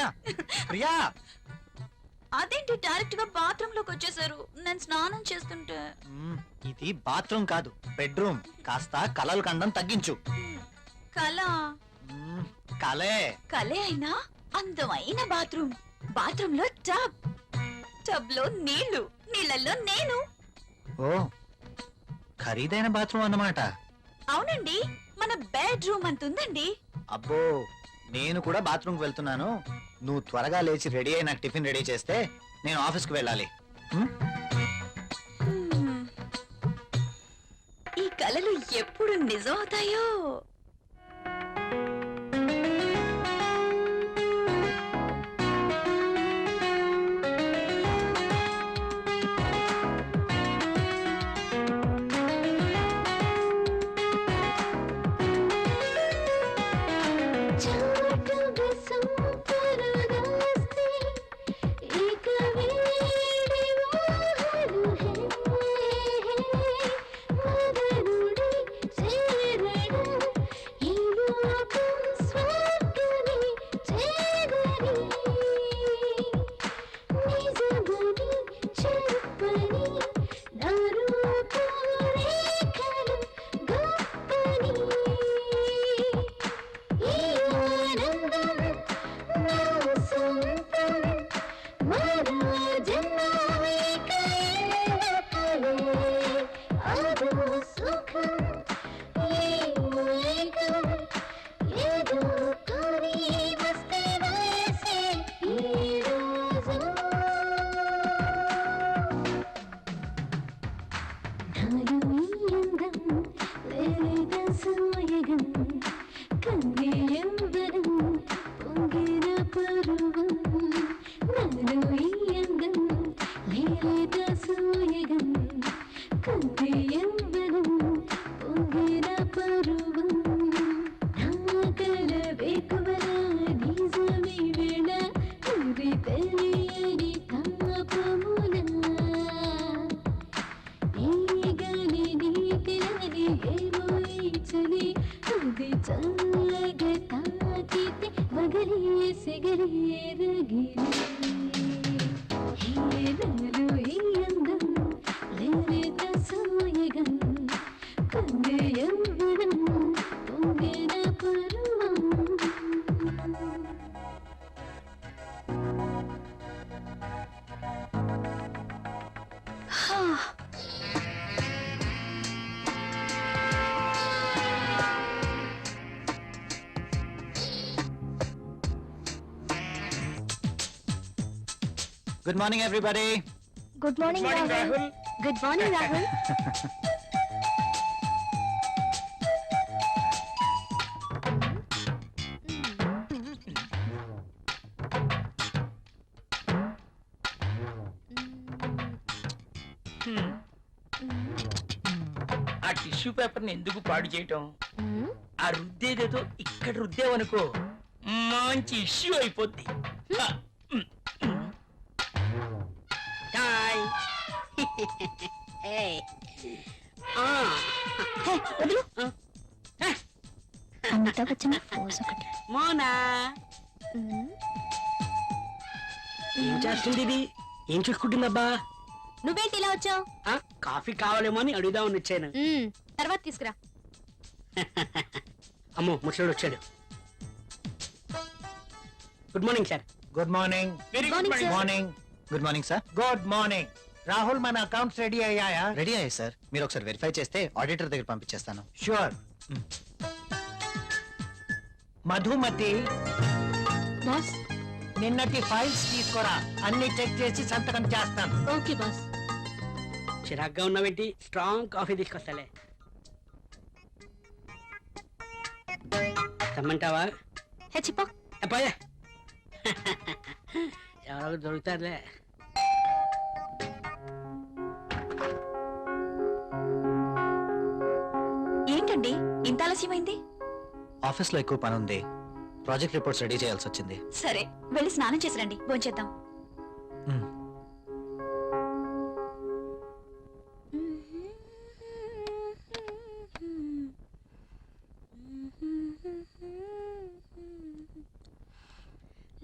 ప్రియా ప్రియా అదేంటి డైరెక్ట్ గా బాత్రూమ్ లోకి వచ్చేసారు? నేను స్నానం చేస్తుంటే. ఇది బాత్రూమ్ కాదు, బెడ్రూమ్. కాస్త కలలు కండం తగ్గించు. కళ కలే కలే అయినా అందమైన బాత్రూమ్. బాత్రూమ్ లో టబ్, టబ్ లో నీళ్లు, నీళ్ళల్లో నేను. ఓ ఖరీదైన బాత్రూమ్ అన్నమాట. అవునండి, మన బెడ్రూమ్ అంతుందండి. అబ్బో నేను కూడా బాత్రూమ్ కి వెళ్తున్నాను. నువ్వు త్వరగా లేచి రెడీ అయి నాకు టిఫిన్ రెడీ చేస్తే నేను ఆఫీస్ కి వెళ్ళాలి. ఈ కలలు ఎప్పుడు నిజం అవుతాయో. Good morning, everybody. Good morning, Rahul. Good morning, Rahul. ఆ టిష్యూ పేపర్ ని ఎందుకు పాడు చేయటం? ఆ రుద్దేదేదో ఇక్కడ రుద్దేవనుకో మంచి ఇష్యూ అయిపోద్ది. అమితాబ్ బచ్చన్ పోజ్ ఒకటి. మోనా ఏం చేస్తుంది ఇది? ఏం చూసుకుంటుందబ్బా? నువ్వేంటి ఇలా వచ్చావు? కాఫీ కావాలేమో అని అడుగుదామని వచ్చాను. తర్వాత తీసుకురా. అమ్మో ముసడు వచ్చాడు. Good morning sir. Good morning. Very good morning. Morning. Good morning sir. Good morning. Rahul, మన అకౌంట్స్ రెడీ అయ్యాయా? రెడీ అయ్యాయి సార్. మీరు ఒకసారి వెరిఫై చేస్తే ఆడిటర్ దగ్గర పంపించేస్తాను. షూర్. మధుమతి, బాస్. నిన్నటి ఫైల్స్ తీసుకురా, అన్ని చెక్ చేసి సంతకం చేస్తాను. Okay boss. చిరాగ్గా ఉన్నావేంటి? Strong coffee తీసుకొస్తాలే. తెమ్మంటావా? హెచ్చిపో. పోయా ఎవరో దొరుకుతారులే. ఏంటండి ఇంత ఆలస్యమైంది? ఆఫీస్ లో ఎక్కువ పని ఉంది. ప్రాజెక్ట్ రిపోర్ట్స్ రెడీ చేయాల్సి వచ్చింది. సరే వెళ్ళి స్నానం చేసి రండి, భోంచేద్దాం.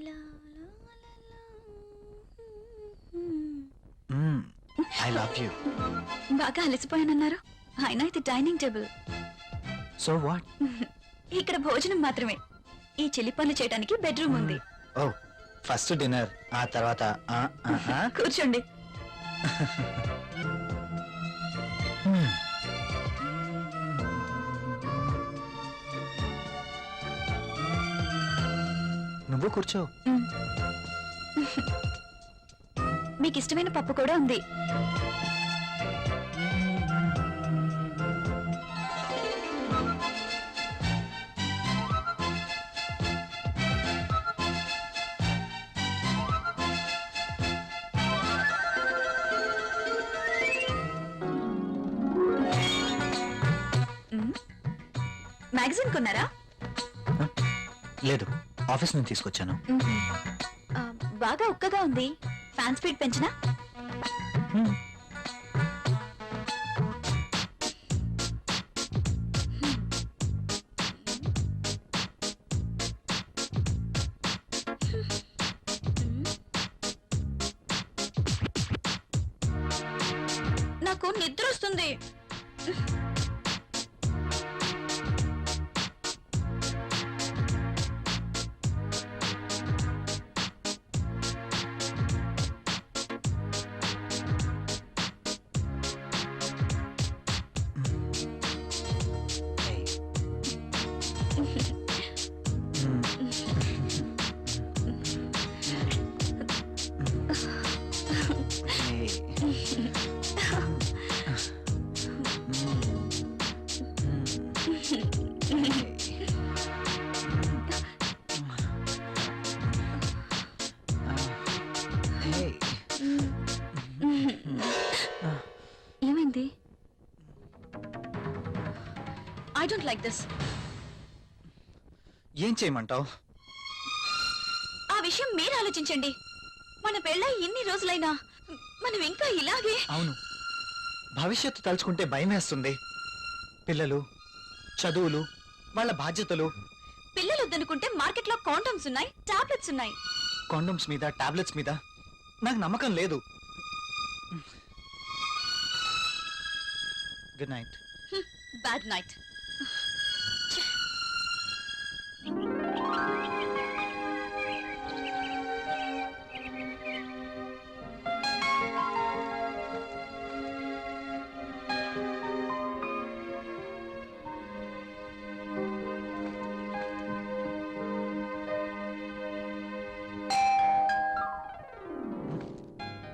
la love you. బాగా అలసిపోయానన్నారు. అయినా ఇది డైనింగ్ టేబుల్. So what? ఇక్కడ భోజనం మాత్రమే. ఈ చిలి పనులు చేయడానికి బెడ్రూమ్ ఉంది. ఓ, ఫస్ట్ డిన్నర్, ఆ తర్వాత కూర్చోండి. నువ్వు కూర్చో. మీకు ఇష్టమైన పప్పు కూడా ఉంది. మ్యాగజైన్ కొన్నారా? లేదు, ఆఫీస్ నుంచి తీసుకొచ్చాను. ఆ, బాగా ఉక్కగా ఉంది. ఫ్యాన్ స్పీడ్ పెంచినా? నాకు నిద్ర వస్తుంది. Hey. ఏమైంది? I don't like this. ఏం చేయమంటావు? ఆ విషయం మీరు ఆలోచించండి. మన పెళ్ళై ఇన్ని రోజులైనా మనం ఇంకా ఇలాగే. అవును, భవిష్యత్తు తలుచుకుంటే భయం వేస్తుంది. పిల్లలు, చదువులు, వాళ్ళ బాధ్యతలు. పిల్లలు వద్దనుకుంటే మార్కెట్లో కాండమ్స్ ఉన్నాయి, టాబ్లెట్స్ ఉన్నాయి. కాండమ్స్ మీద, టాబ్లెట్స్ మీద నాకు నమ్మకం లేదు. Good night. Bad night.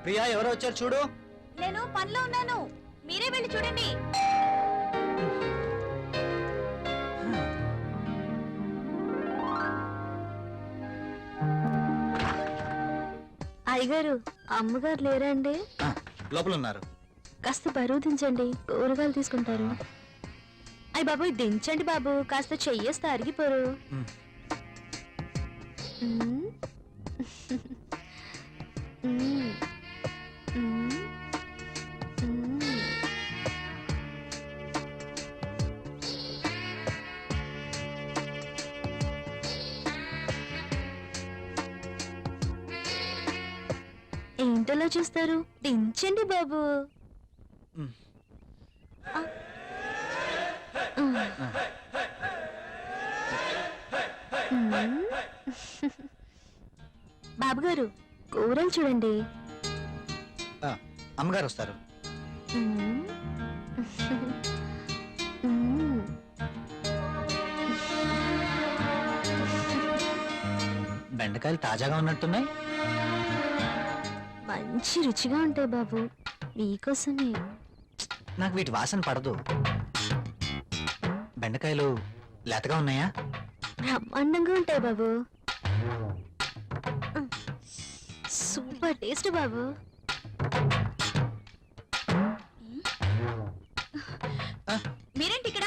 Priya, ఎవరో వచ్చారు చూడు. నేను పనిలో ఉన్నాను, మీరే వెళ్ళి చూడండి. అయ్యగారు, అమ్మగారు లేరండి? ఆ, లోపల ఉన్నారు. కాస్త బరువు దించండి, కూరగాయలు తీసుకుంటారు. అయ్య బాబు, దించండి బాబు, కాస్త చెయ్యేస్తే అరిగిపోరు. మ్. మ్. మ్. మ్. మ్. ఏంటలా చూస్తారు? దించండి బాబు. మ్. బాబు గారు, కూరలు చూడండి. ఆ, అమ్మగారు వస్తారు. మ్మ్. మ్మ్. బెండకాయలు తాజాగా ఉన్నట్టున్నాయి. మంచి రుచిగా ఉంటాయి బాబు, మీకోసమే. నాకు వీటి వాసన పడదు. బెండకాయలు లేతగా ఉన్నాయా? బ్రహ్మాండంగా ఉంటాయి బాబు. సూపర్ టేస్ట్ బాబు. మీరేంటి ఇక్కడ?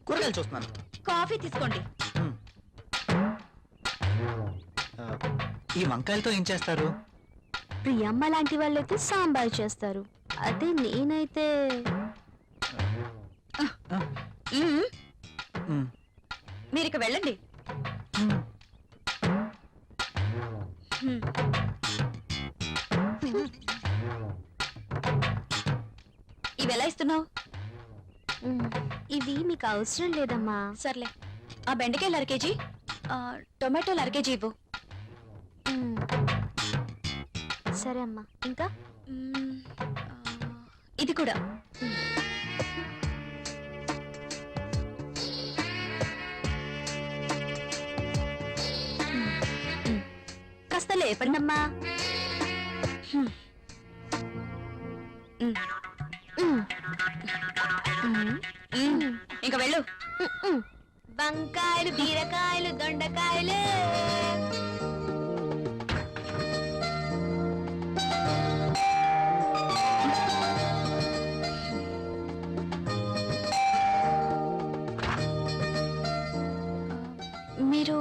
కూరగాయలు చూస్తున్నాను. కాఫీ తీసుకోండి. మ్. ఈ వంకాయలతో ఏం చేస్తారు? ప్రియమ్మ లాంటి వాళ్ళైతే సాంబార్ చేస్తారు, అదే నేనైతే మ్మ్. మ్. మీరు ఇక వెళ్ళండి. మ్. మ్మ్. ఇవెలా ఇస్తున్నావు? ఇవి మీకు అవసరం లేదమ్మా. సర్లే, ఆ బెండకాయలు 1/2 కేజీ, టొమాటోలు 1/2 కేజీ ఇవ్వు. మ్మ్. సరే అమ్మా. ఇంకా మ్మ్, ఇది కూడా. కాస్త లేపండి అమ్మా. ఇంకా వెళ్ళు. వంకాయలు, బీరకాయలు, దొండకాయలు. మీరు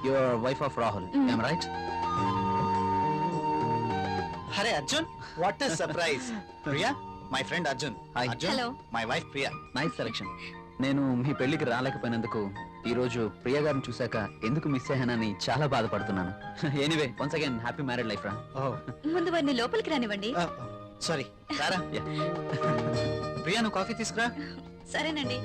your wife of Rahul, Mm. Right? అరే Arjun, what is surprise. Priya, my friend Arjun. Arjun, Hello. My wife Priya. Nice selection. నేను మీ పెళ్లికి రాలేకపోయినందుకు ఈ రోజు ప్రియ గారిని చూశాక ఎందుకు మిస్ అయ్యానని చాలా బాధపడుతున్నాను. Anyway, once again happy married life రా. ముందు వారిని లోపలికి రానివ్వండి. సారీ, రారా. ప్రియా, నువ్వు కాఫీ తీసుకురా. సరేనండి.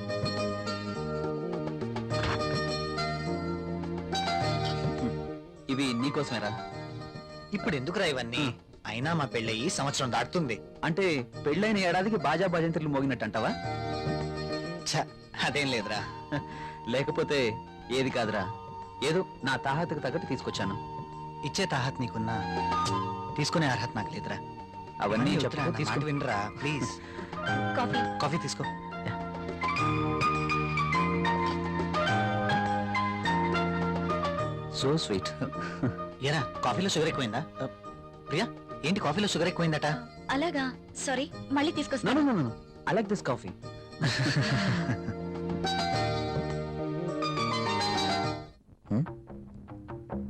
ఇవి నీకోసమేరా. ఇప్పుడు ఎందుకురా ఇవన్నీ? అయినా మా పెళ్ళయి సంవత్సరం దాటుతుంది. అంటే పెళ్ళైన ఏడాదికి బాజా భజంత్రులు మోగినట్టు అంటావా? ఛ, అదేం లేదురా. లేకపోతే ఏది కాదురా, ఏదో నా తాహతకు తగ్గట్టు తీసుకొచ్చాను. ఇచ్చే తాహత్ నీకున్నా, తీసుకునే అర్హత నాకు లేదురా. అవన్నీ వద్దురా, చెప్పుకో, నా తీసుకో. మాట వినరా ప్లీజ్. కాఫీ. కాఫీ తీసుకో. So sweet. ఏరా, కాఫీలో షుగర్ ఎక్కువైందా? ప్రియా, ఏంటి కాఫీలో షుగర్ ఎక్కువైందట? అలాగా, సారీ, మళ్ళీ నో తీసుకొస్తాను. No no, I like this coffee.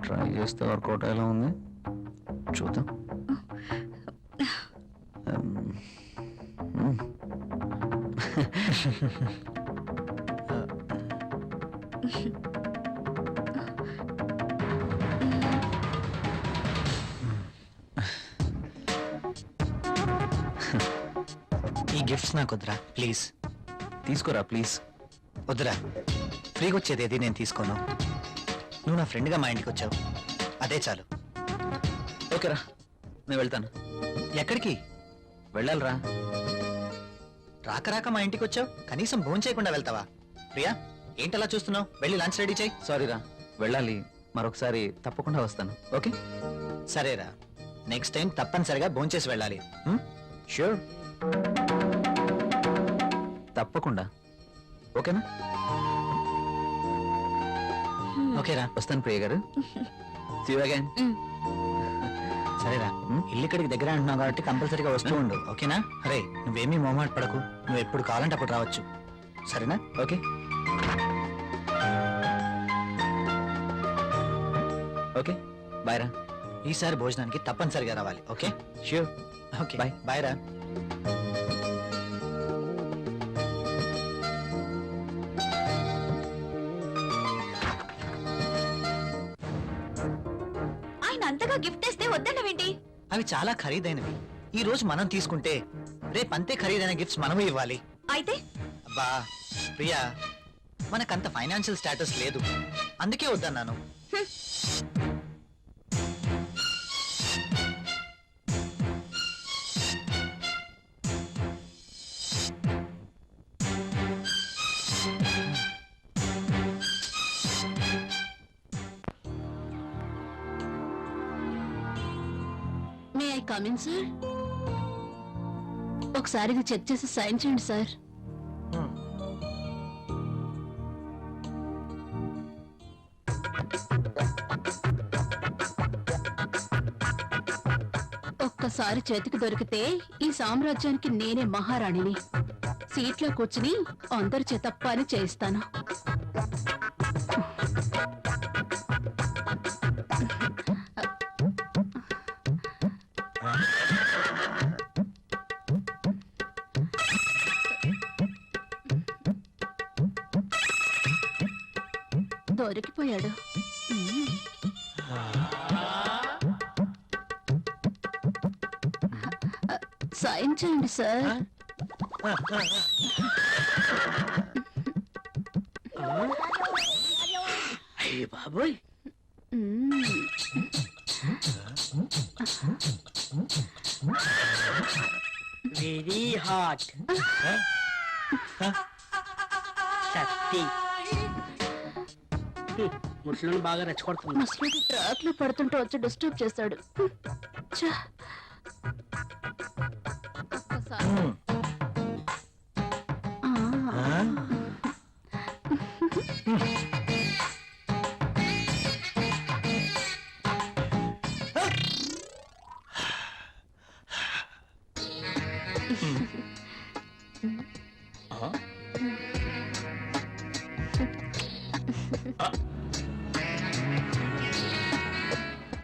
Try చేస్తే వర్కౌట్ ఎలా ఉంది చూద్దాం. ఈ గిఫ్ట్స్ నాకు వద్దురా ప్లీజ్. తీసుకోరా ప్లీజ్. వద్దురా, ఫ్రీగా వచ్చేది ఏది నేను తీసుకోను. నువ్వు నా ఫ్రెండ్గా మా ఇంటికి వచ్చావు, అదే చాలు. ఓకేరా, నేను వెళ్తాను. ఎక్కడికి? వెళ్ళాలిరా. రాక రాక మా ఇంటికి వచ్చావు, కనీసం భోజనం చేయకుండా వెళ్తావా? ప్రియా, ఏంటలా చూస్తున్నావు? వెళ్ళి లంచ్ రెడీ చేయి. సారీరా, వెళ్ళాలి. మరొకసారి తప్పకుండా వస్తాను. ఓకే? సరేరా, నెక్స్ట్ టైం తప్పనిసరిగా భోంచేసి వెళ్ళాలి. ష్యూర్, తప్పకుండా. ఓకేనా? ఓకేరా, వస్తాను ప్రియ గారు. See you again. సరేరా. ఇల్లు ఇక్కడికి దగ్గర అంటున్నావు కాబట్టి కంపల్సరీగా వస్తూ ఉండు, ఓకేనా? అరే, నువ్వేమీ మొహమాట పడకు, నువ్వు ఎప్పుడు కావాలంటే అప్పుడు రావచ్చు, సరేనా? ఓకే, ఓకే, బాయ్ రా. ఈసారి భోజనానికి తప్పనిసరిగా రావాలి, okay? Sure. Okay, Bye. Bye రా. ఆయన అంతగా గిఫ్ట్ ఇస్తే వద్దన్నవేంటి? అవి చాలా ఖరీదైనవి. ఈ రోజు మనం తీసుకుంటే రేపు అంతే ఖరీదైన గిఫ్ట్స్ మనము ఇవ్వాలి. అయితే అబ్బా ప్రియా, మనకంత ఫైనాన్షియల్ స్టేటస్ లేదు, అందుకే వద్దన్నాను. May I come in sir? ఒకసారి ఇది చెక్ చేసి సైన్ చేయండి సార్. ఒక్కసారి చేతికి దొరికితే ఈ సామ్రాజ్యానికి నేనే మహారాణిని. సీట్లో కూర్చుని అందరి చేత పని చేయిస్తాను. దొరికిపోయాడు. సైన్ సాయం చేయండి సార్. అయ్య బాబోయ్, మ్మ్. Very hot. సత్తి ముసలిని బాగా రెచ్చగొడుతుంది. ముసలికి ట్రాక్ లో పడుతుంటే వచ్చి డిస్టర్బ్ చేశాడు. ఛ. ఒక్కసారి. ఆ.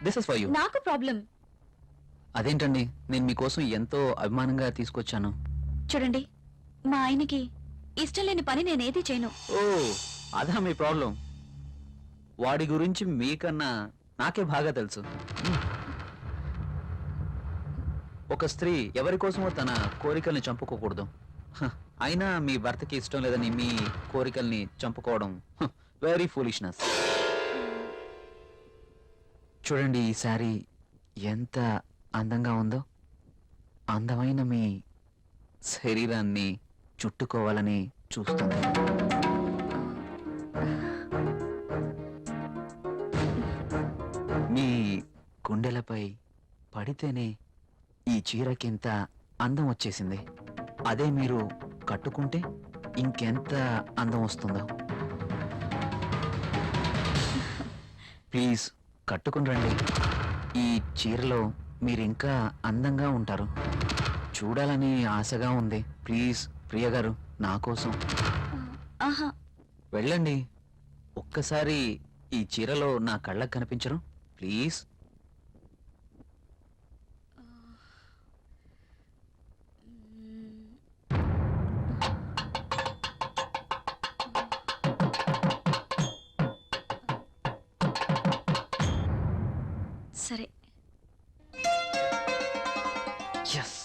This is for you. నాకు ప్రాబ్లం. అదేంటండి, నేను మీకోసం ఎంతో అభిమానంగా తీసుకొచ్చాను. చూడండి, మా ఆయనకి ఇష్టం లేని పని నేనేది చేయను. ఓ, అదా మీ ప్రాబ్లం. వాడి గురించి మీకన్నా నాకే బాగా తెలుసు. ఒక స్త్రీ ఎవరి కోసమో తన కోరికల్ని చంపుకోకూడదు. హ, అయినా మీ భర్తకి ఇష్టం లేదని మీ కోరికల్ని చంపుకోవడం వెరీ ఫూలిష్నెస్. చూడండి, ఈ శారీ ఎంత అందంగా ఉందో. అందమైన మీ శరీరాన్ని చుట్టుకోవాలని చూస్తుంది. మీ గుండెలపై పడితేనే ఈ చీరకింత అందం వచ్చేసింది. అదే మీరు కట్టుకుంటే ఇంకెంత అందం వస్తుందో. ప్లీజ్ కట్టుకుని రండి. ఈ చీరలో మీరు ఇంకా అందంగా ఉంటారు. చూడాలని ఆశగా ఉంది. ప్లీజ్ ప్రియ గారు, నా కోసం ఆహా, వెళ్ళండి. ఒక్కసారి ఈ చీరలో నా కళ్ళకు కనిపించరు? ప్లీజ్. సరే. Yes.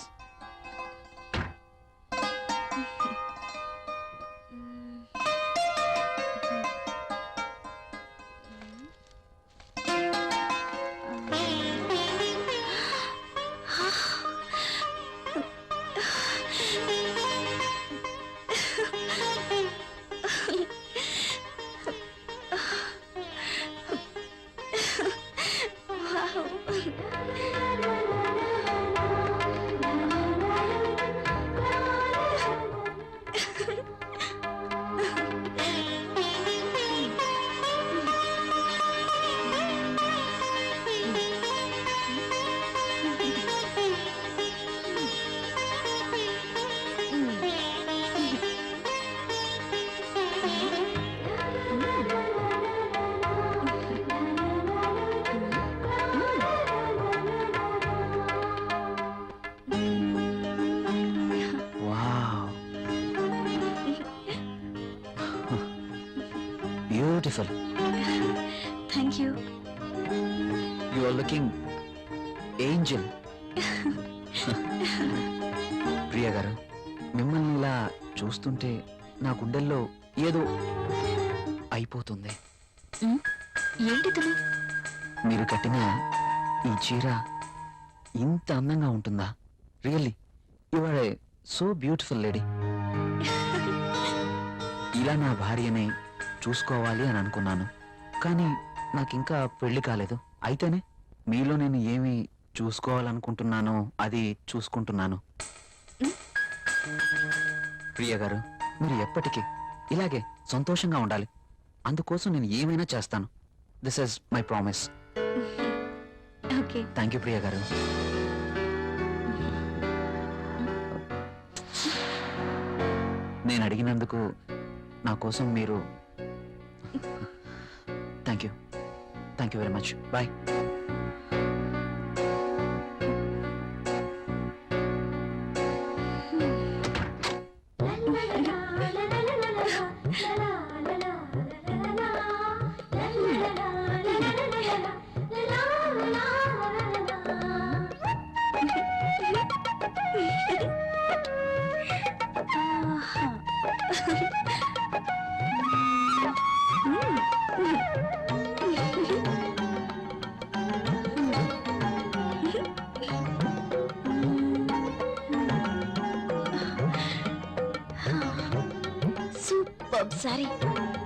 Beautiful. Thank you. You are looking angel. Priya garu, మిమ్మల్ని ఇలా చూస్తుంటే నా గుండెల్లో ఏదో అయిపోతుంది. ఏంటిది? మీరు కట్టిన ఈ చీర ఇంత అందంగా ఉంటుందా? Really you are a so beautiful lady. ఇలా నా భార్యని చూసుకోవాలి అని అనుకున్నాను, కానీ నాకింకా పెళ్లి కాలేదు. అయితేనే మీలో నేను ఏమి చూసుకోవాలనుకుంటున్నానో అది చూసుకుంటున్నాను. ప్రియ గారు, మీరు ఎప్పటికీ ఇలాగే సంతోషంగా ఉండాలి. అందుకోసం నేను ఏమైనా చేస్తాను. This is my promise. Okay. Thank you Priya garu. నేను అడిగినందుకు నా కోసం మీరు thank you very much. Bye. Super sorry.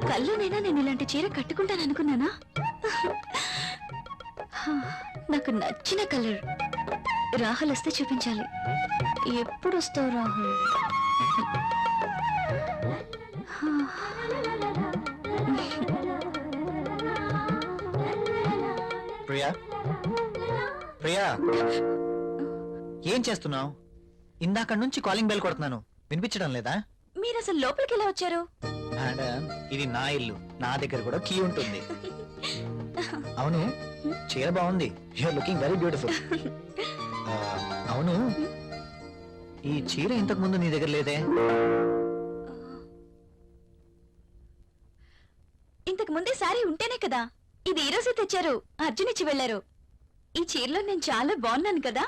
కల్లోనైనా నేను ఇలాంటి చీర కట్టుకుంటాను అనుకున్నానా? నాకు నచ్చిన కలర్. రాహుల్ వస్తే చూపించాలి. ఎప్పుడు వస్తావు రాహుల్? ప్రియా, ప్రియా, ఏం చేస్తున్నావు? ఇందాక నుంచి కాలింగ్ బెల్ కొడుతున్నాను, వినిపించడం లేదా? మీరు అసలు లోపలికి ఎలా వచ్చారు? మేడం, ఇది నా ఇల్లు, నా దగ్గర కూడా కీ ఉంటుంది. అవును, చీర బాగుంది. You are looking very beautiful. అవును, ఈ చీర ఇంతకు ముందు నీ దగ్గర లేదే? ఇంతకు ముందే సారీ ఉంటేనే కదా. ఇది ఈ రోజే తెచ్చారు. అర్జున్ ఇచ్చి వెళ్లారు. ఈ చీరలో నేను చాలా బాగున్నాను కదా.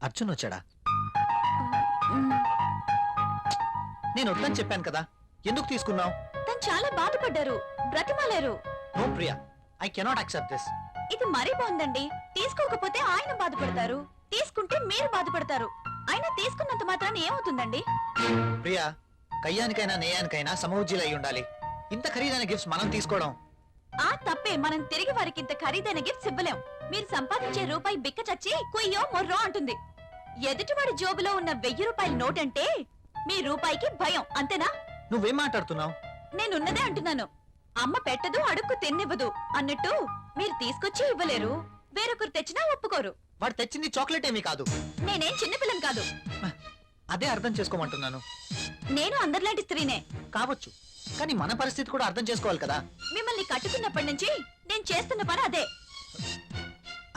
అర్జున్ వచ్చాడా? మ్, నేను వద్దని చెప్పాను కదా, ఎందుకు తీసుకున్నావు? తను చాలా బాధపడ్డారు, బ్రతిమాలారు. No Priya, I cannot accept this. ఇది మరీ బాగుందండి. తీసుకోకపోతే ఆయన బాధపడతారు, తీసుకుంటే మీరు బాధపడతారు. అయినా తీసుకున్నంత మాత్రాన్ని ఏమవుతుందండి? ప్రియా, కయ్యానికైనా నేయానికైనా సమౌజ్జీలు అయి ఉండాలి. ఇంత ఖరీదైన గిఫ్ట్స్ మనం తీసుకోవడం ఆ తప్పే. మనం తిరిగి వారికి ఇంత ఖరీదైన గిఫ్ట్స్ ఇవ్వలేం. మీరు సంపాదించే రూపాయి బిక్క చచ్చి కుయ్యో మొర్రో అంటుంది. ఎదుటివాడి జోబులో ఉన్న 1000 రూపాయల నోట్ అంటే మీ రూపాయికి భయం, అంతేనా? నువ్వేం మాట్లాడుతున్నావు? నేనున్నదే అంటున్నాను. అమ్మ పెట్టదు, అడుక్కు తిన్నివ్వదు అన్నట్టు మీరు తీసుకొచ్చి ఇవ్వలేరు, వేరొకరు తెచ్చినా ఒప్పుకోరు. వాడు తెచ్చింది చాక్లెట్ ఏమీ కాదు. నేనేం చిన్నపిల్లని కాదు. అదే అర్థం చేసుకోమంటున్నాను. నేను అందరిలాంటి స్త్రీనే. కావచ్చు, కానీ మన పరిస్థితి కూడా అర్థం చేసుకోవాలి కదా. మిమ్మల్ని కట్టుకున్నప్పటి నుంచి నేను చేస్తున్న పని అదే.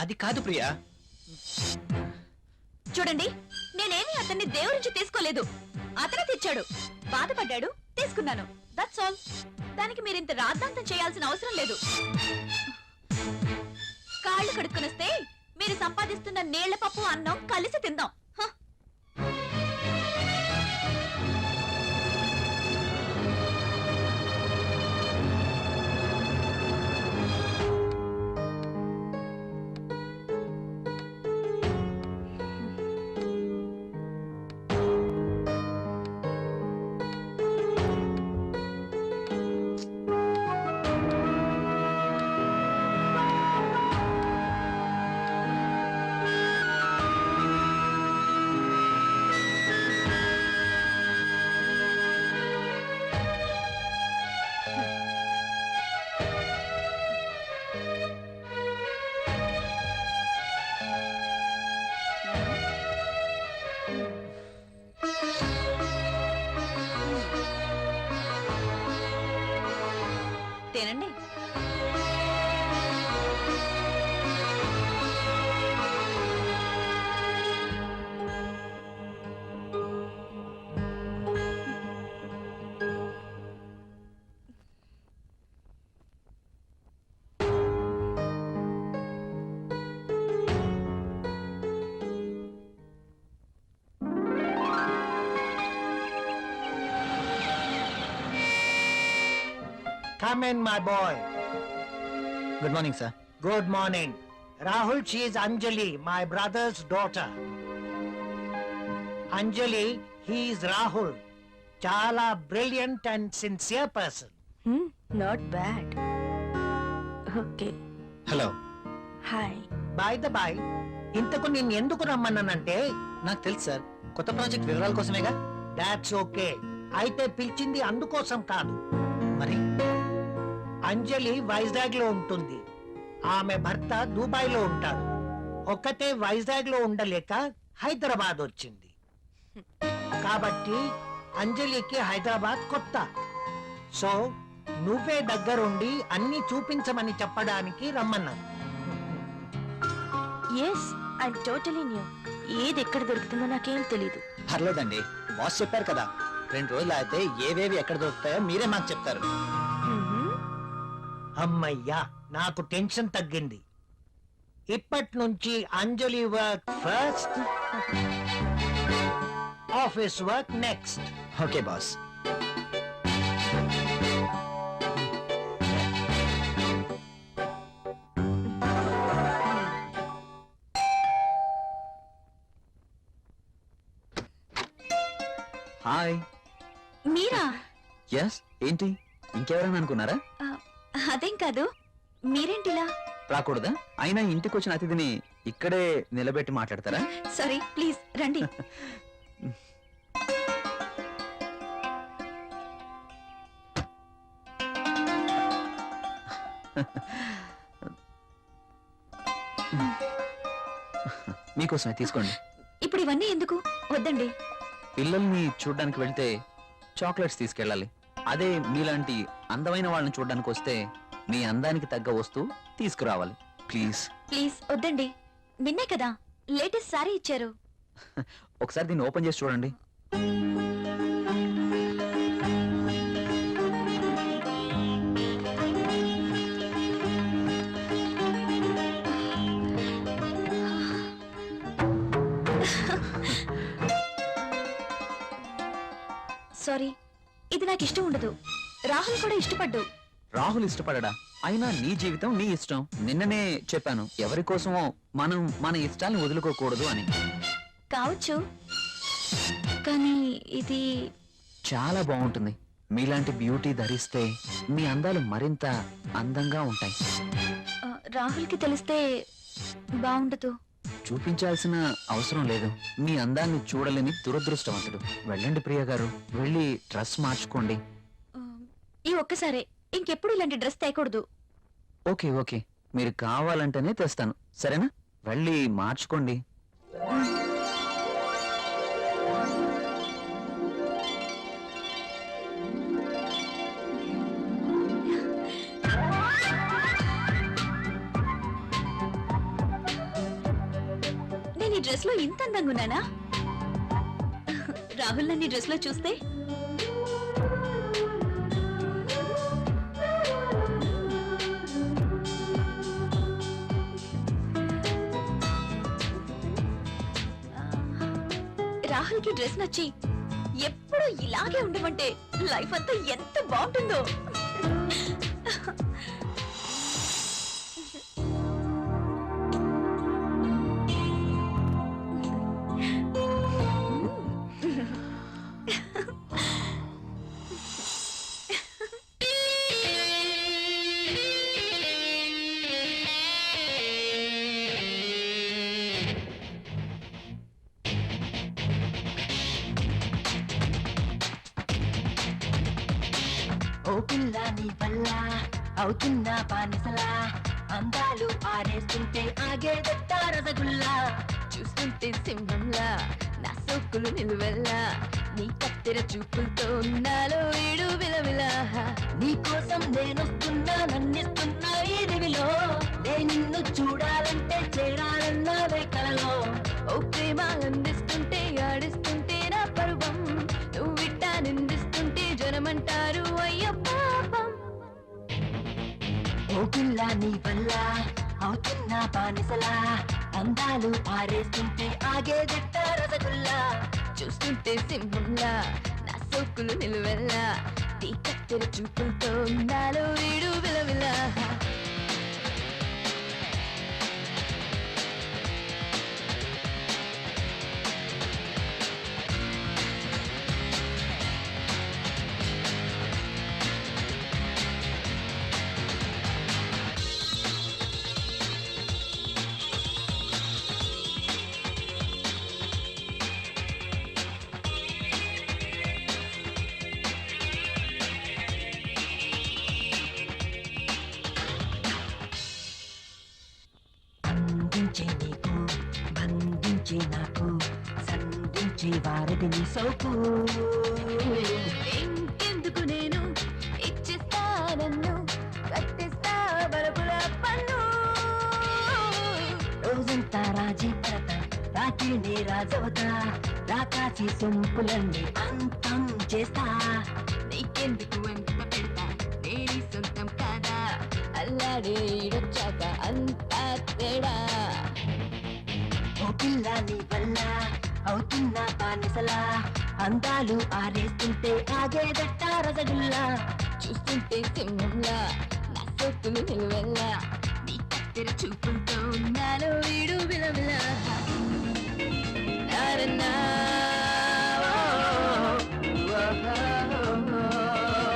అది కాదు ప్రియా. చూడండి, నేనేమి అతన్ని దేవురించి తీసుకోలేదు. అతనే తెచ్చాడు, బాధపడ్డాడు, తీసుకున్నాను. That's all. దానికి మీరింత రాద్ధాంతం చేయాల్సిన అవసరం లేదు. కాళ్ళు కడుక్కునొస్తే మీరు సంపాదిస్తున్న నీళ్ల పప్పు అన్నం కలిసి తిందాం. హ! తినండి. Come in, my boy. Good morning sir. Good morning. Rahul, she is Anjali, my brother's daughter. Anjali, he is Rahul. Chala brilliant and sincere person. Not bad. Okay, hello. Hi. By the by, ఇంతకు నేను ఎందుకు రమ్మన్నానంటే, నాకు తెలుసు sir, కొత్త project వివరాల కోసమేగా. That's okay. అయితే పిలిచింది అందుకోసం కాదు. మరి అంజలి వైజాగ్ లో ఉంటుంది, ఆమె భర్త దుబాయ్ లో ఉంటాడు. ఒక్కతే వైజాగ్ లో ఉండలేక హైదరాబాద్ వచ్చింది. కాబట్టి అంజలికి హైదరాబాద్ కొత్త. సో నువ్వే దగ్గరుండి అన్ని చూపించమని చెప్పడానికి రమ్మన్నాను. Yes, I totally new. ఏది ఎక్కడ దొరుకుతుందో నాకేం తెలీదు. పర్లేదండి, బాస్ చెప్పారు కదా, 2 రోజులు అయితే ఏవేవి ఎక్కడ దొరుకుతాయో మీరే మాకు చెప్తారు. అమ్మయ్యా, నాకు టెన్షన్ తగ్గింది. ఇప్పటి నుంచి Anjali work first, office work next. Okay boss. Hi. మీరా? ఎస్, ఏంటి ఇంకెవరైనా అనుకున్నారా? అదేం కాదు, మీరేంటిలా? రాకూడదా? అయినా ఇంటికి వచ్చిన అతిథిని ఇక్కడే నిలబెట్టి మాట్లాడతారా? సారీ, ప్లీజ్ రండి. మీకోసమే తీసుకోండి. ఇప్పుడు ఇవన్నీ ఎందుకు? వద్దండి. పిల్లల్ని చూడ్డానికి వెళ్తే చాక్లెట్స్ తీసుకెళ్ళాలి. అదే మీలాంటి అందమైన వాళ్ళని చూడ్డానికి వస్తే మీ అందానికి తగ్గ వస్తువు తీసుకురావాలి. ప్లీజ్ ప్లీజ్ వద్దండి. నిన్నే కదా లేటెస్ట్ సారీ ఇచ్చారు. ఒకసారి దీన్ని ఓపెన్ చేసి చూడండి. సారీ, ఇది నాకు ఇష్టం ఉండదు. రాహుల్ కూడా ఇష్టపడ్డు. రాహుల్ ఇష్టపడడా? అయినా నీ జీవితం నీ ఇష్టం. నిన్ననే చెప్పాను, ఎవరి కోసమో మనం మన ఇష్టాల్ని వదులుకోకూడదు అని. కావచ్చు, కానీ ఇది చాలా బాగుంటుంది. మీలాంటి బ్యూటీ ధరిస్తే మీ అందాలు మరింత అందంగా ఉంటాయి. రాహుల్కి తెలిస్తే బాగుండదు. చూపించాల్సిన అవసరం లేదు. మీ అందాన్ని చూడలేని దురదృష్టవంతుడు. వెళ్ళండి ప్రియ గారు, వెళ్ళి డ్రెస్ మార్చుకోండి. ఈ ఒక్కసారే, ఇంకెప్పుడు ఇలాంటి డ్రెస్ తేకూడదు. ఓకే ఓకే, మీరు కావాలంటేనే తెస్తాను, సరేనా? వెళ్ళి మార్చుకోండి. నేను ఈ డ్రెస్ లో ఇంత అందంగా ఉన్నానా? రాహుల్ నన్ను ఈ డ్రెస్ లో చూస్తే రాహుల్ కి డ్రెస్ నచ్చి ఎప్పుడు ఇలాగే ఉండమంటే లైఫ్ అంతా ఎంత బాగుంటుందో. ఓ పిల్ల నీ వల్ల అవుతున్నా బానిసలా, అందాలు ఆరేస్తుంటే ఆగేదట్టా రసగుల్లా, చూస్తుంటే సింహంలా నా సోకులు నిలువెల్లా, నీ కత్తెర చూపులతో నాలో ఏడు విలవిలా. నీకోసం నేనొస్తున్నా నన్నిస్తున్నా ఈ దివిలో, నే నిన్ను చూడాలంటే చేరాలన్నావే కలలో. ఓ ప్రేమ అందిస్తుంటే ఆడిస్తుంటే నా పరువం, నువ్విట్టా నిందిస్తుంటే జనమంటారు అయ్యో పాపం. ఓ పిల్ల నీ వల్ల అవుతున్నా బానిసలా, అందాలు ఆరేస్తుంటే ఆగేదట్టా రసగుల్లా, చూస్తుంటే సింహంలా నా సోకులు నిలువెల్లా, నీ కత్తెర చూపులతో నాలో ఏడు విలవిలా. అందించే నీకు బంధించే నాకు, సంధించే వారధి నీ సోకు. ఇంకెందుకు నేను ఇచ్చేస్తా నన్ను, కట్టేస్తా బలపుల పన్ను. రోజంతా రాజీ పడతా, రాత్రినే రాజవతా, రాకాసి సొంపులన్నీ అంతం చేస్తా. నీకెందుకు వెంట పెడతా, నేని సొంతం కాదా, అల్లాడే ఈడొచ్చాక అంతా తేడా. ఓ పిల్ల నీ వల్ల అవుతున్నా బానిసలా, అందాలు ఆరేస్తుంటే ఆగేదట్టా రసగుల్లా, చూస్తుంటే సింహంలా నా సోకులు నిలువెల్లా, నీ కత్తెర చూపులతో నాలో వీడు విలవిలా. నారన్నా, ఓ, ఓ, ఓ, ఓ, ఓ.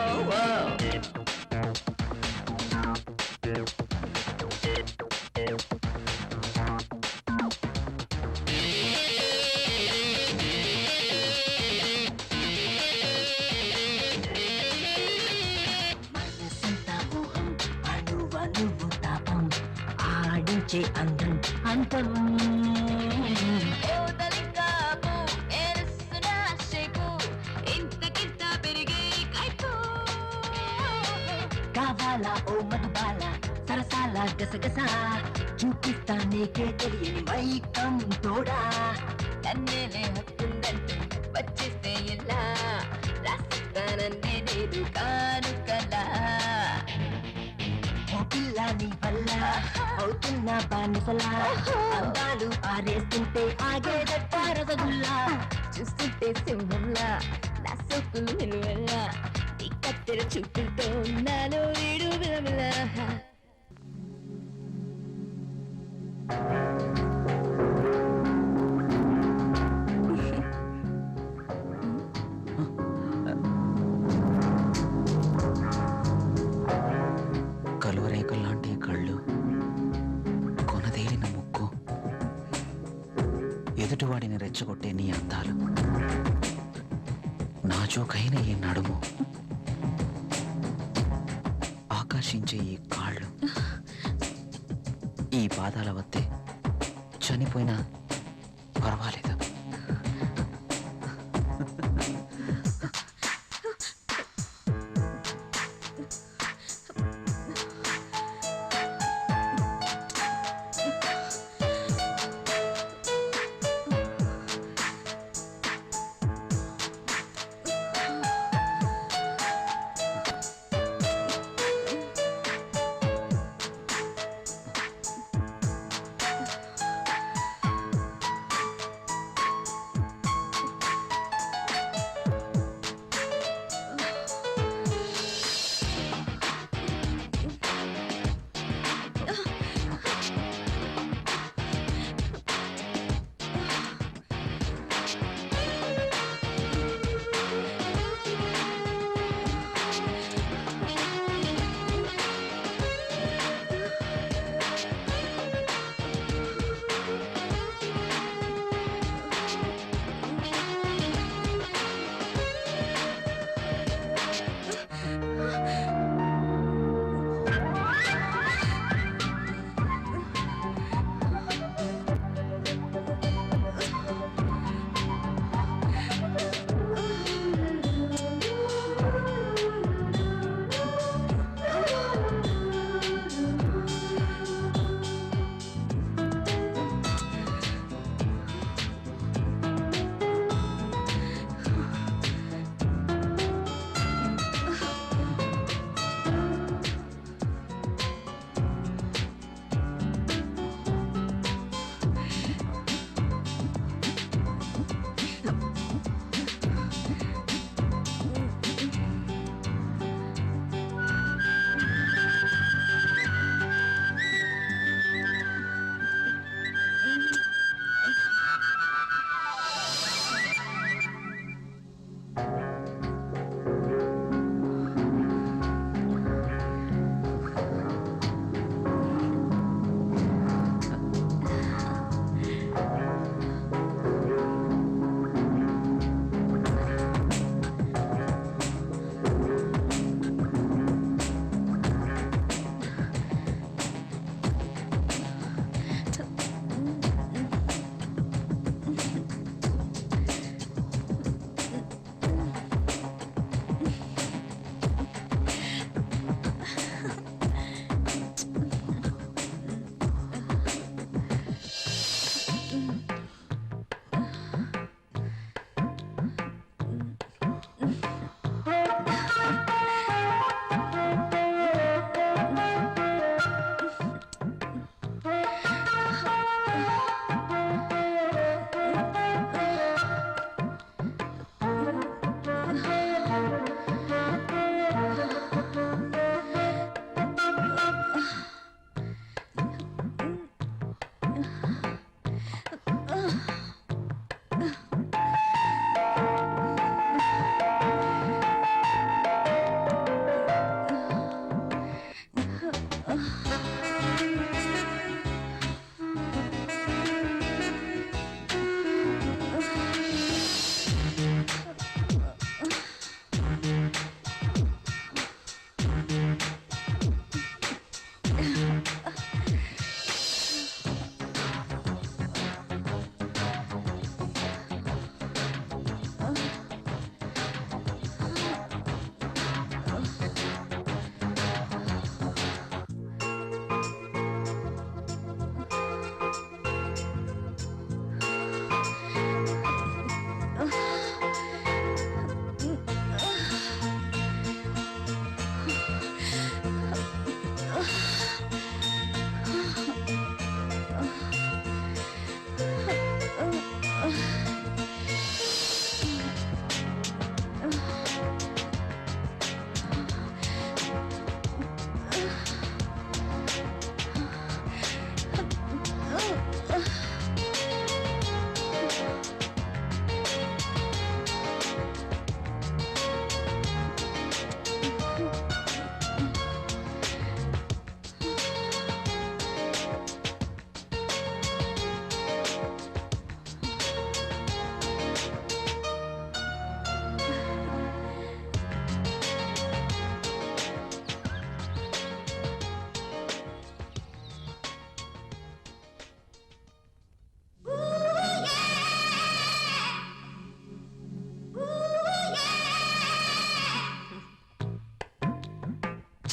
పంచే అందం అంతం కావాలా ఓ మధుబాల సరసాల గసగస చూపిస్తా నీకే తెలియని మైకం తోడా కన్నేలే హత్తుందంటూ వచ్చేస్తే ఎలా రాస్తానందే నేను కానుకలా ఓ పిల్ల నీ వల్ల అవుతున్న బానిసలా అందాలు ఆరేస్తుంటే ఆగేదట్ట రసగుల్లా చూస్తుంటే సింహంలా నా సొక్కులు నిలువెల్లా నీ కత్తెర చూపులతో నాలో వీడు విలవిలా కలువరేకుల్లాంటి కళ్ళు, కొనదేలిన ముక్కు, ఎదుటివాడిని రెచ్చగొట్టే నీ అందాలు, నాజూకైన ఈ నడుము, ఆకర్షించే ఈ కాళ్ళు, ఈ పాదాల వద్దే చనిపోయినా పర్వాలేదు.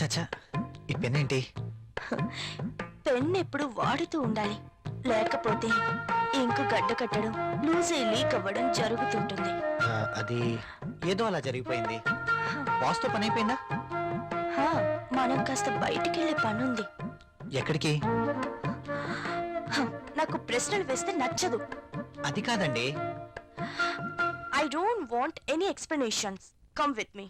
చచ్చా ఈ పెన్ ఏంటి? పెన్ ఎప్పుడు వాడుతూ ఉండాలి, లేకపోతే ఇంకు గడ్డ కట్టడం, లూజ్ అయి లీక్ అవ్వడం జరుగుతుంటుంది. అది ఏదో అలా జరిగిపోయింది. బాస్తో పని అయిపోయిందా? హా, మనం కాస్త బయటికి వెళ్ళే పనుంది. ఎక్కడికి? నాకు ప్రశ్నలు వేస్తే నచ్చదు. అది కాదండి. I don't want any explanations. Come with me.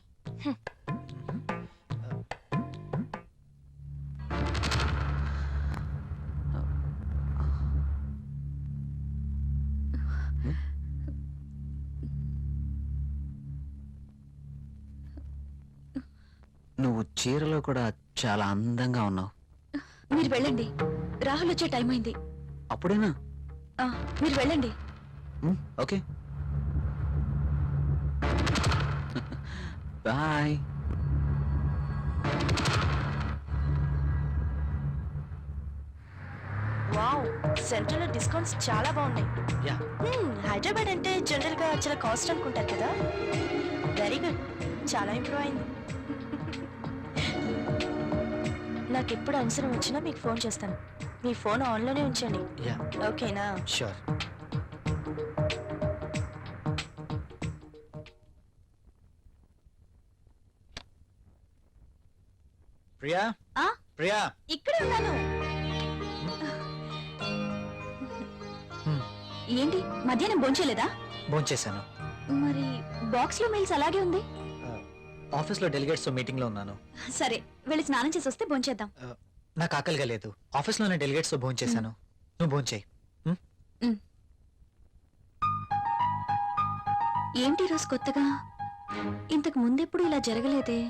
నువ్వు చీరలో కూడా చాలా అందంగా ఉన్నావు. మీరు వెళ్ళండి, రాహుల్ వచ్చే టైం అయింది. అప్పుడేనా? మీరు వెళ్ళండి. Okay bye. వావ్, సెంట్రల్ లో డిస్కౌంట్స్ చాలా బాగున్నాయి. యా. హైదరాబాద్ అంటే జనరల్ గా చాలా కాస్ట్ అనుకుంటారు కదా. వెరీ గుడ్, చాలా ఇంప్రూవ్ అయింది. నాకు ఎప్పుడు అవసరం వచ్చినా మీకు ఫోన్ చేస్తాను. మీ ఫోన్ ఆన్లోనే ఉంచండి, యా ఓకేనా? షూర్. ప్రియా, ఆ? ప్రియా, ఇక్కడే ఉన్నాను. ఏంటి మధ్యాహ్నం భోంచేయలేదా? భోంచేశాను. మరి బాక్స్ లో మెయిల్స్ అలాగే ఉంది. ఆఫీస్లో డెలిగేట్స్ తో మీటింగ్ లో ఉన్నాను. సరే, వెళ్ళి స్నానం చేసి వస్తే భోంచేద్దాం. నాకు ఆకలిగా లేదు. ఆఫీస్లోనే డెలిగేట్స్ తో భోంచేశాను. నువ్వు భోంచేయి. ఏంటి రోజు కొత్తగా? ఇంతకు ముందెప్పుడు ఇలా జరగలేదే.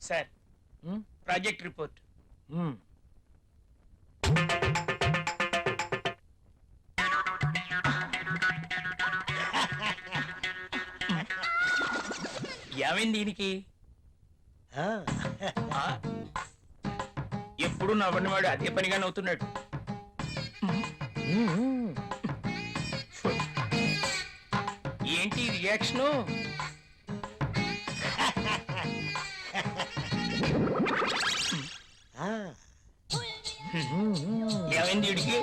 Sir, project report. ఏమైంది దీనికి? ఎప్పుడు నవ్వనివాడు అదే పనిగా నవ్వుతున్నాడు. ఏంటి రియాక్షను? ఏమైంది వీడికి?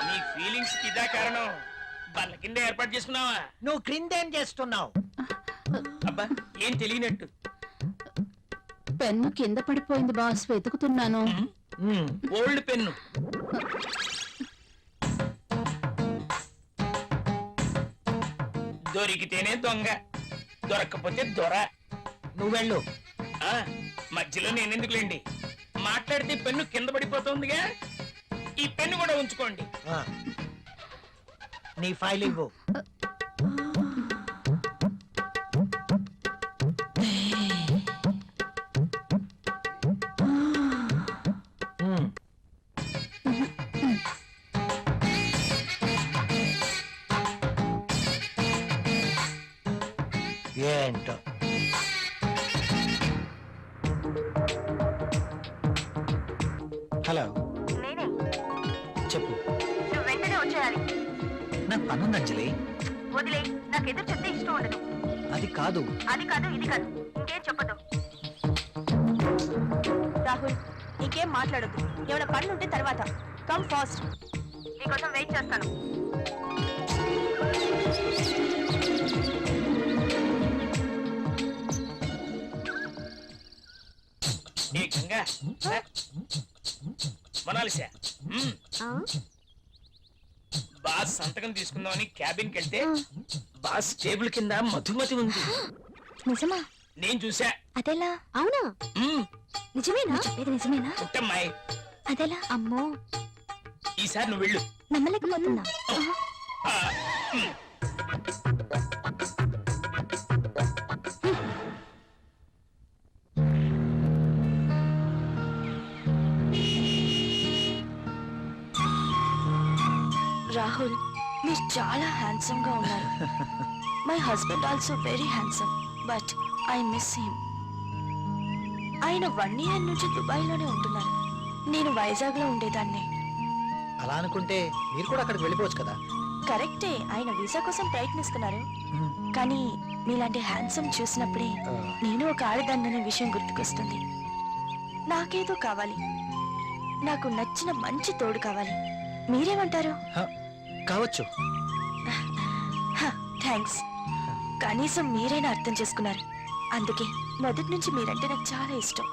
నీ ఫీలింగ్స్ కి ఇదా కారణం? బల్ల కింద ఏర్పాటు చేసుకున్నావా? నువ్వు క్రిందేం చేస్తున్నావు? అబ్బా, ఏం తెలియనట్టు. పెన్ను కింద పడిపోయింది బాస్, వెతుకుతున్నాను. Old pen. దొరికితేనే దొంగ, దొరక్కపోతే దొర. నువ్వు వెళ్ళు. మధ్యలో నేనెందుకులేండి, మాట్లాడితే పెన్ను కింద పడిపోతుందిగా. ఈ పెన్ను కూడా ఉంచుకోండి. నీ ఫైల్ ఇవ్వు. ఏంటో హలో, నేనే. చెప్పు. నువ్వు వెంటనే వచ్చేయాలి. నాకు పనుంది అంజలి. వదిలే, నాకు ఎదురు చెప్తే ఇష్టం ఉండదు. అది కాదు. అది కాదు, ఇది కాదు, ఇంకేం చెప్పదు. రాహుల్, ఇంకేం మాట్లాడద్దు. ఏమైనా పనులు ఉంటే తర్వాత. కమ్ ఫాస్ట్, నీకోసం వెయిట్ చేస్తాను. ఏ గంగా, మొనాలిసా బాస్ సంతకం తీసుకుందామని క్యాబిన్కి వెళ్తే బాస్ టేబుల్ కింద మధుమతి ఉంది. నిజమా? నేను చూసా. అదెలా? అవునా? నిజమేనా? చెప్పేది నిజమేనా? పుట్టమ్మాయి, అదెలా? అమ్మో, ఈసారి నువ్వు వెళ్ళు. నమ్మలేకపోతున్నా. ఆ, మ్. రాహుల్, మీరు చాలా హ్యాండ్సమ్ గా ఉన్నారు. My husband also very handsome, but I miss him. ఆయన 1 year నుంచి దుబాయ్ లోనే ఉంటున్నారు. నేను వైజాగ్ లో ఉండేదాన్ని. అలా అనుకుంటే మీరు కూడా అక్కడికి వెళ్ళిపోవచ్చు కదా. కరెక్టే, ఆయన వీసా కోసం ప్రయత్నిస్తున్నారు. కానీ మీలాంటి హ్యాండ్సమ్ చూసినప్పుడే నేను ఒక ఆడదాన్ననే విషయం గుర్తుకొస్తుంది. నాకేదో కావాలి, నాకు నచ్చిన మంచి తోడు కావాలి. మీరేమంటారు? కావచ్చు. థ్యాంక్స్. కనీసం మీరైనా అర్థం చేసుకున్నారు. అందుకే మొదటి నుంచి మీరంటే నాకు చాలా ఇష్టం.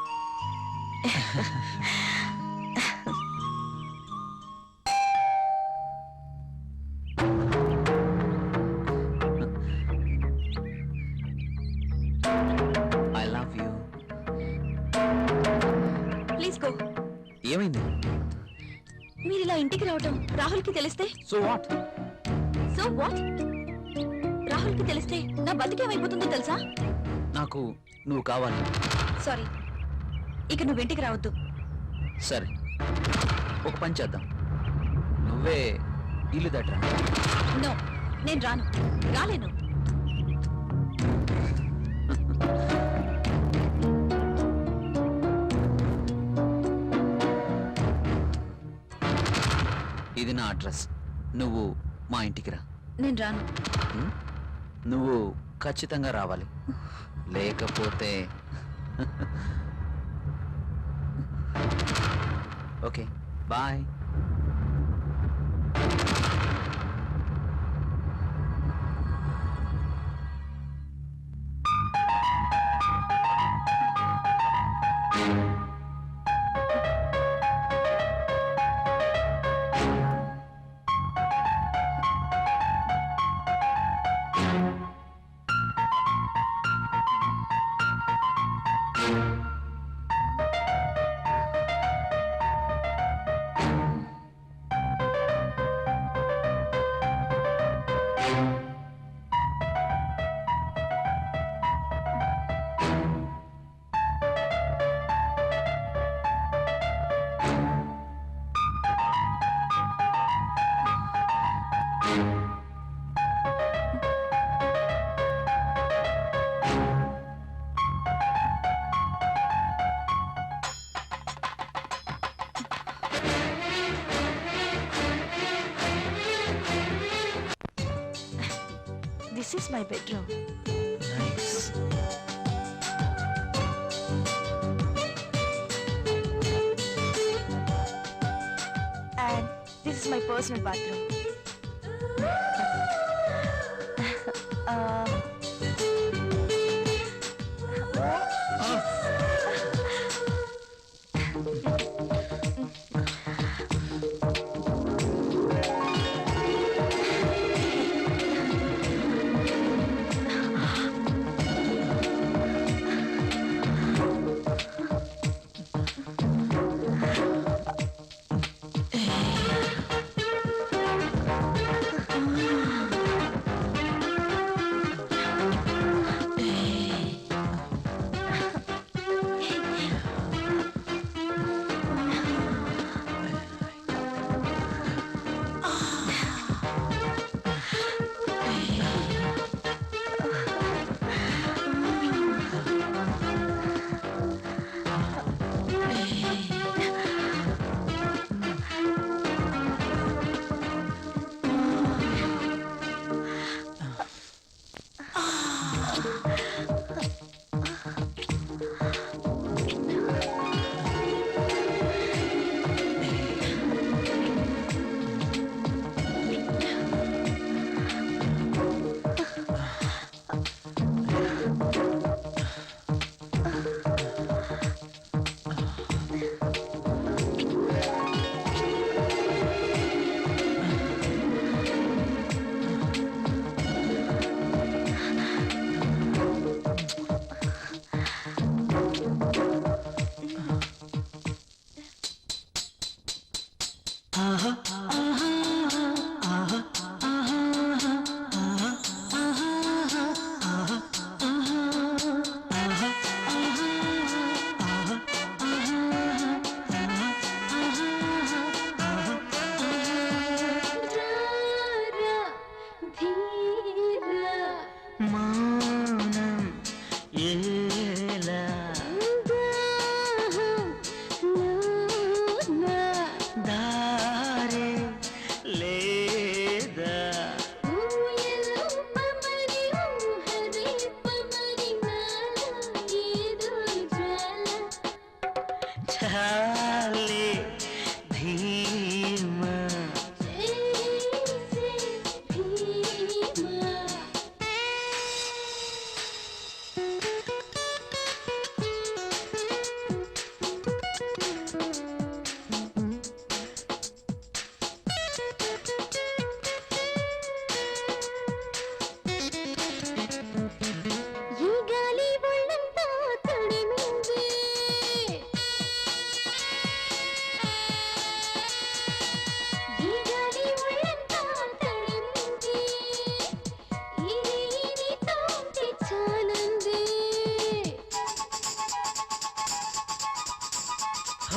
I love you. Please go. ఏమైంది? మీరు ఇలా ఇంటికి రావటం రాహుల్ కి తెలిస్తే? So what? So what? Rahul కి తెలిస్తే నా బతికేమైపోతుందో తెలుసా? నాకు నువ్వు కావాలి. సారీ, ఇక నువ్వు ఇంటికి రావద్దు. సరే, ఒక పని చేద్దాం. నువ్వే ఇల్లు దట్రా. నో, నేను రాను, రాలేను. ఇది నా అడ్రస్. నువ్వు మా ఇంటికి రా. నేను రాను. నువ్వు ఖచ్చితంగా రావాలి, లేకపోతే okay bye. This is my bedroom. Nice. And this is my personal bathroom.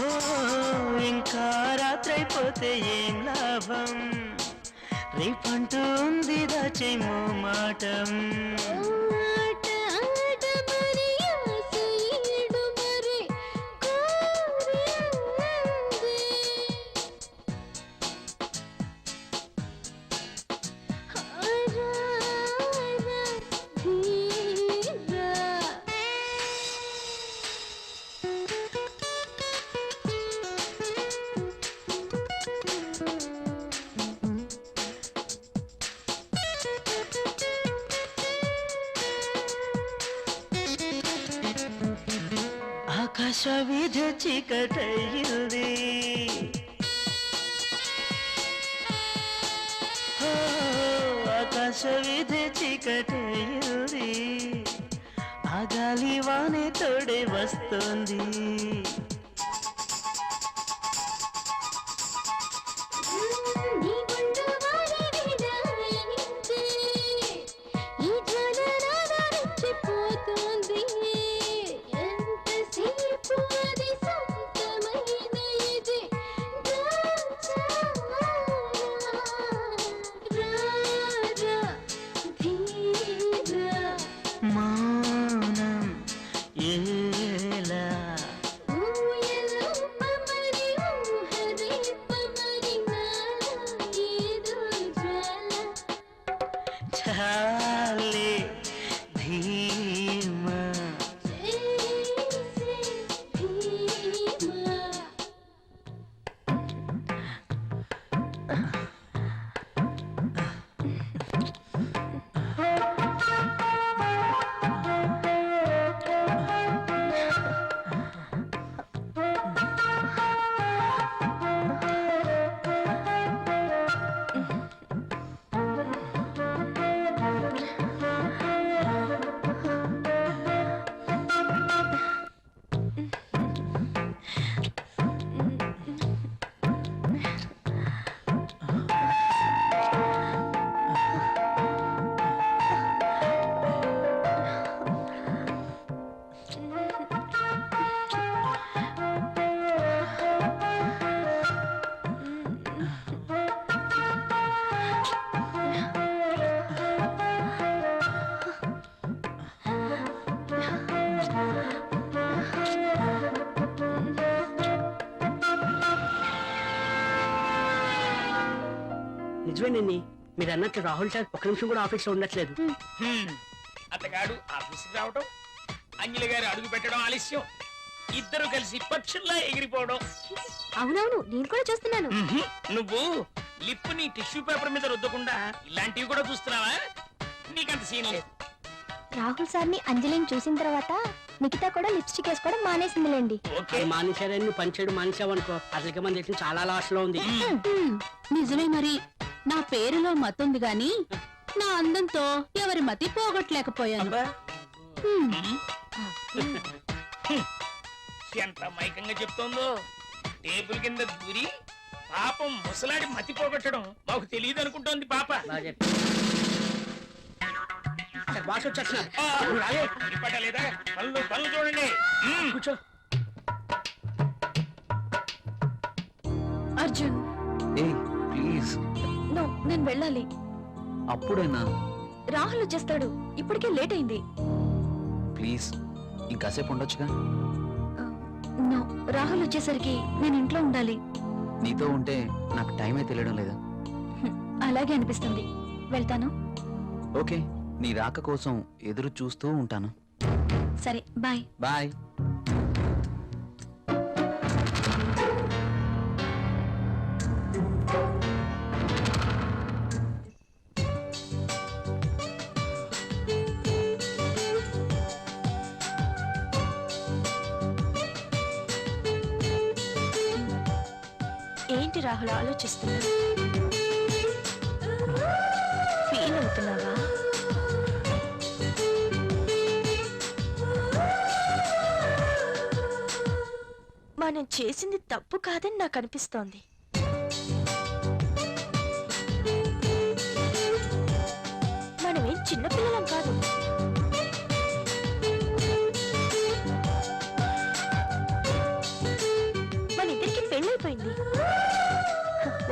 ఓ, ఇంకా రాత్రైపోతే ఏం లాభం, రేపంటూ ఉంది దాచేమో మాటం. ఆకాశ వీధ చీకటయ్యింది, ఓ, ఆకాశ వీధ చీకటయ్యింది, ఆ గాలి వానే తోడే వస్తుంది. మౌనం ఏలా చాలే ధీమా. నిజమేనండి, మీరు అన్నట్లు రాహుల్ సార్ ఒక్క నిమిషం కూడా ఆఫీస్ లో ఉండట్లేదు. అతగాడు ఆఫీస్కి రావడం, అంజలి గారు అడుగు పెట్టడం ఆలస్యం, ఇద్దరు కలిసి పక్షుల్లా ఎగిరిపోవడం. అవునవును, నేను కూడా చూస్తున్నాను. నువ్వు లిప్ ని టిష్యూ పేపర్ మీద రుద్దకుండా ఇలాంటివి కూడా చూస్తున్నావా? నీకంత సీన్ లేదు. రాహుల్ సార్ని అంజలిని చూసిన తర్వాత నిఖిత కూడా లిప్స్టిక్ వేసుకోవడం మానేసిందిలేండి. ఓకే మానేశారని నువ్వు పనిచేయడం మానేసావనుకో, అసలుకే మన దేశం చాలా లాస్ లో ఉంది. నిజమే మరి, నా పేరులో మతుంది గాని నా అందంతో ఎవరి మతి పోగొట్టలేకపోయాను. అబ్బా, ఎంత మైకంగా చెప్తోందో. టేబుల్ కింద దూరి పాపం ముసలాడి మతి పోగొట్టడం మాకు తెలియదు అనుకుంటోంది పాప. బాగా చెప్పావు. సార్, బాస్ వచ్చేస్తున్నారు. ఆ, నువ్వు రాలే. వినపడలేదా? పనులు చూడండి. కూర్చో. అర్జున్, ఏ ప్లీజ్, నో, నేను వెళ్ళాలి. అప్పుడేనా? రాహుల్ వచ్చేస్తాడు, ఇప్పటికే లేట్ అయింది. ప్లీజ్ ఇంకాసేపు ఉండొచ్చుగా. నో, రాహుల్ వచ్చేసరికి నేను ఇంట్లో ఉండాలి. నీతో ఉంటే నాకు టైమే తెలియడం లేదు. అలాగే అనిపిస్తుంది. వెళ్తాను. ఓకే, నీ రాక కోసం ఎదురు చూస్తూ ఉంటాను. సరే, బాయ్. బాయ్. ఏంటి రాహుల్ ఆలోచిస్తున్నా? ఫీల్ అవుతున్నావా? మనం చేసింది తప్పు కాదని నాకు అనిపిస్తోంది. మనమేం చిన్నపిల్లలం కాదు. పెళ్ళైపోయింది.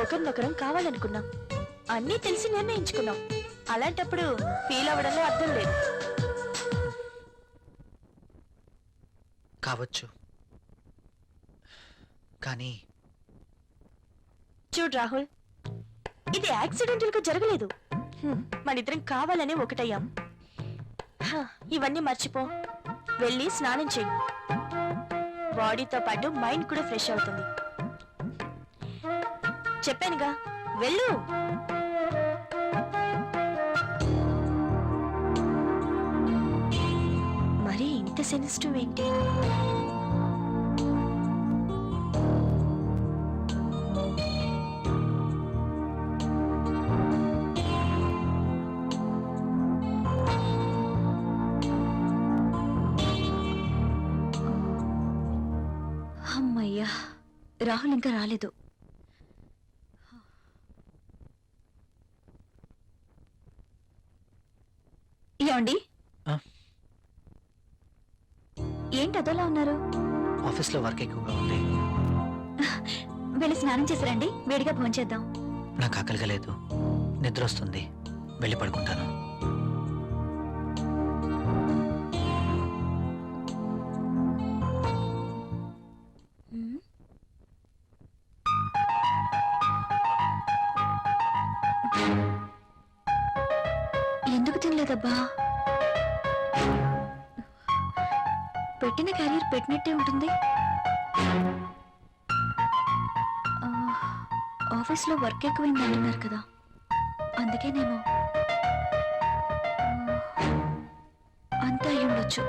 ఒకరినొకరం కావాలనుకున్నాం, అన్నీ తెలిసి నిర్ణయించుకున్నాం. అలాంటప్పుడు ఫీల్ అవ్వడంలో అర్థం లేదు. కావచ్చు, కానీ చూడు రాహుల్, ఇది యాక్సిడెంటల్ గా జరగలేదు. మనిద్దరం కావాలనే ఒకటయ్యాం. ఇవన్నీ మర్చిపో, వెళ్ళి స్నానం చెయ్యి. బాడీతో పాటు మైండ్ కూడా ఫ్రెష్ అవుతుంది. చెప్పానుగా, వెళ్ళు. మరి ఇంత సెన్సిటివ్ ఏంటి? అమ్మయ్యా, రాహుల్ ఇంకా రాలేదు. ఏమండి, ఆ? ఏంటి అదోలా ఉన్నారు? ఆఫీస్లో వర్క్ ఎక్కువగా ఉంది. వెళ్ళి స్నానం చేశారండి, వేడిగా భోంచేద్దాం. నాకు ఆకలిగా లేదు, నిద్ర వస్తుంది, వెళ్ళి పడుకుంటాను. ఎందుకు తినలేదబ్బా? పెట్టిన క్యారియర్ పెట్టినట్టే ఉంటుంది. ఆఫీస్లో వర్క్ ఎక్కువైంది అంటున్నారు కదా, అందుకే నేను అంతా అయి ఉండొచ్చు.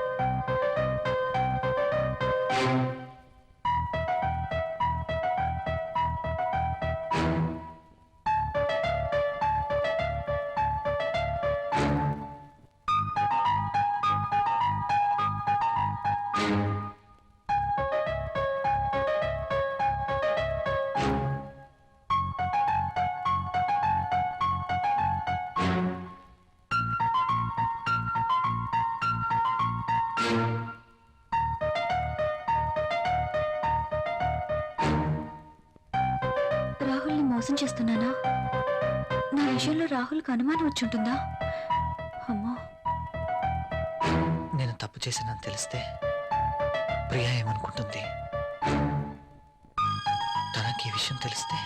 రాహుల్ని మోసం చేస్తున్నానా? నా విషయంలో రాహుల్కి అనుమానం వచ్చుంటుందా? అమ్మో, నేను తప్పు చేశానని తెలిస్తే ప్రియా ఏమనుకుంటుంది? తనకి ఈ విషయం తెలిస్తే?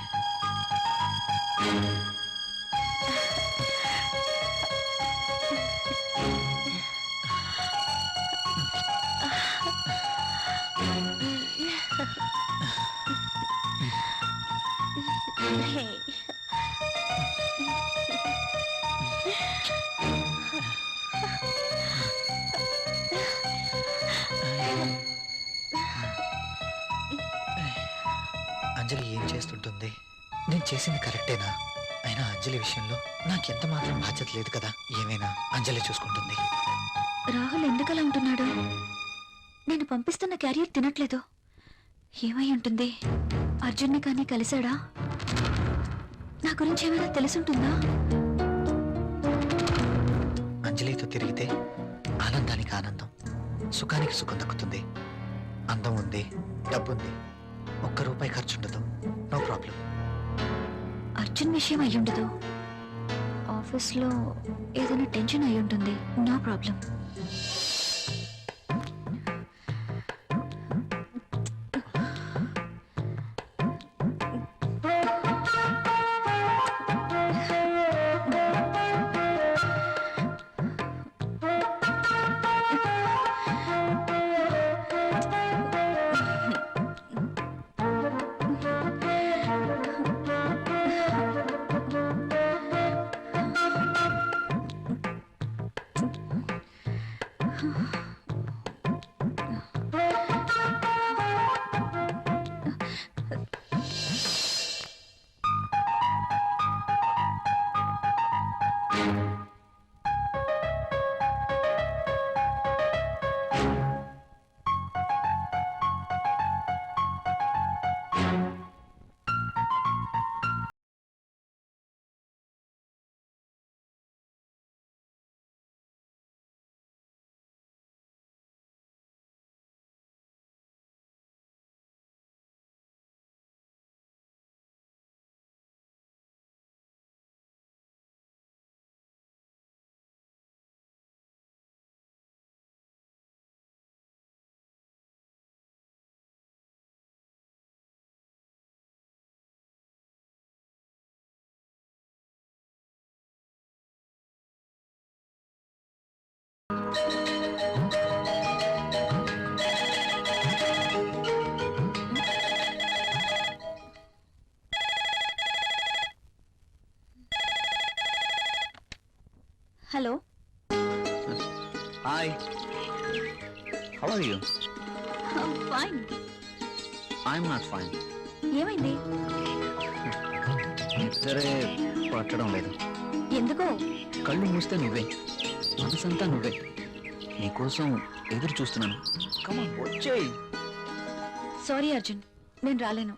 అంజలి ఏం చేస్తుంటుంది? నేను చేసింది కరెక్టేనా? అయినా అంజలి విషయంలో నాకెంత మాత్రం బాధ్యత లేదు కదా. ఏమైనా అంజలి చూసుకుంటుంది. రాహుల్ ఎందుకలా ఉంటున్నాడు? నేను పంపిస్తున్న క్యారియర్ తినట్లేదు. ఏమై ఉంటుంది? అర్జున్ని కానీ కలిశాడా? నా గురించి ఏమైనా తెలుసుంటుందా? అంజలితో తిరిగితే ఆనందానికి ఆనందం, సుఖానికి సుఖం దక్కుతుంది. అందం ఉంది, డబ్బుంది, ₹1 ఖర్చు ఉండదు. No problem. అర్జున్ విషయం అయ్యుండదు. ఆఫీస్లో ఏదైనా టెన్షన్ అయి ఉంటుంది. No problem. Hello. Hi, how are you? Fine. I'm not fine. ఏమైంది? నిద్రే పట్టడం లేదు. ఎందుకో? కళ్ళు మూస్తే నువ్వే, మనసంతా నువ్వే. నీకోసం ఎదురు చూస్తున్నాను. కమాన్ వచ్చేయ్. సారీ అర్జున్, నేను రాలేను.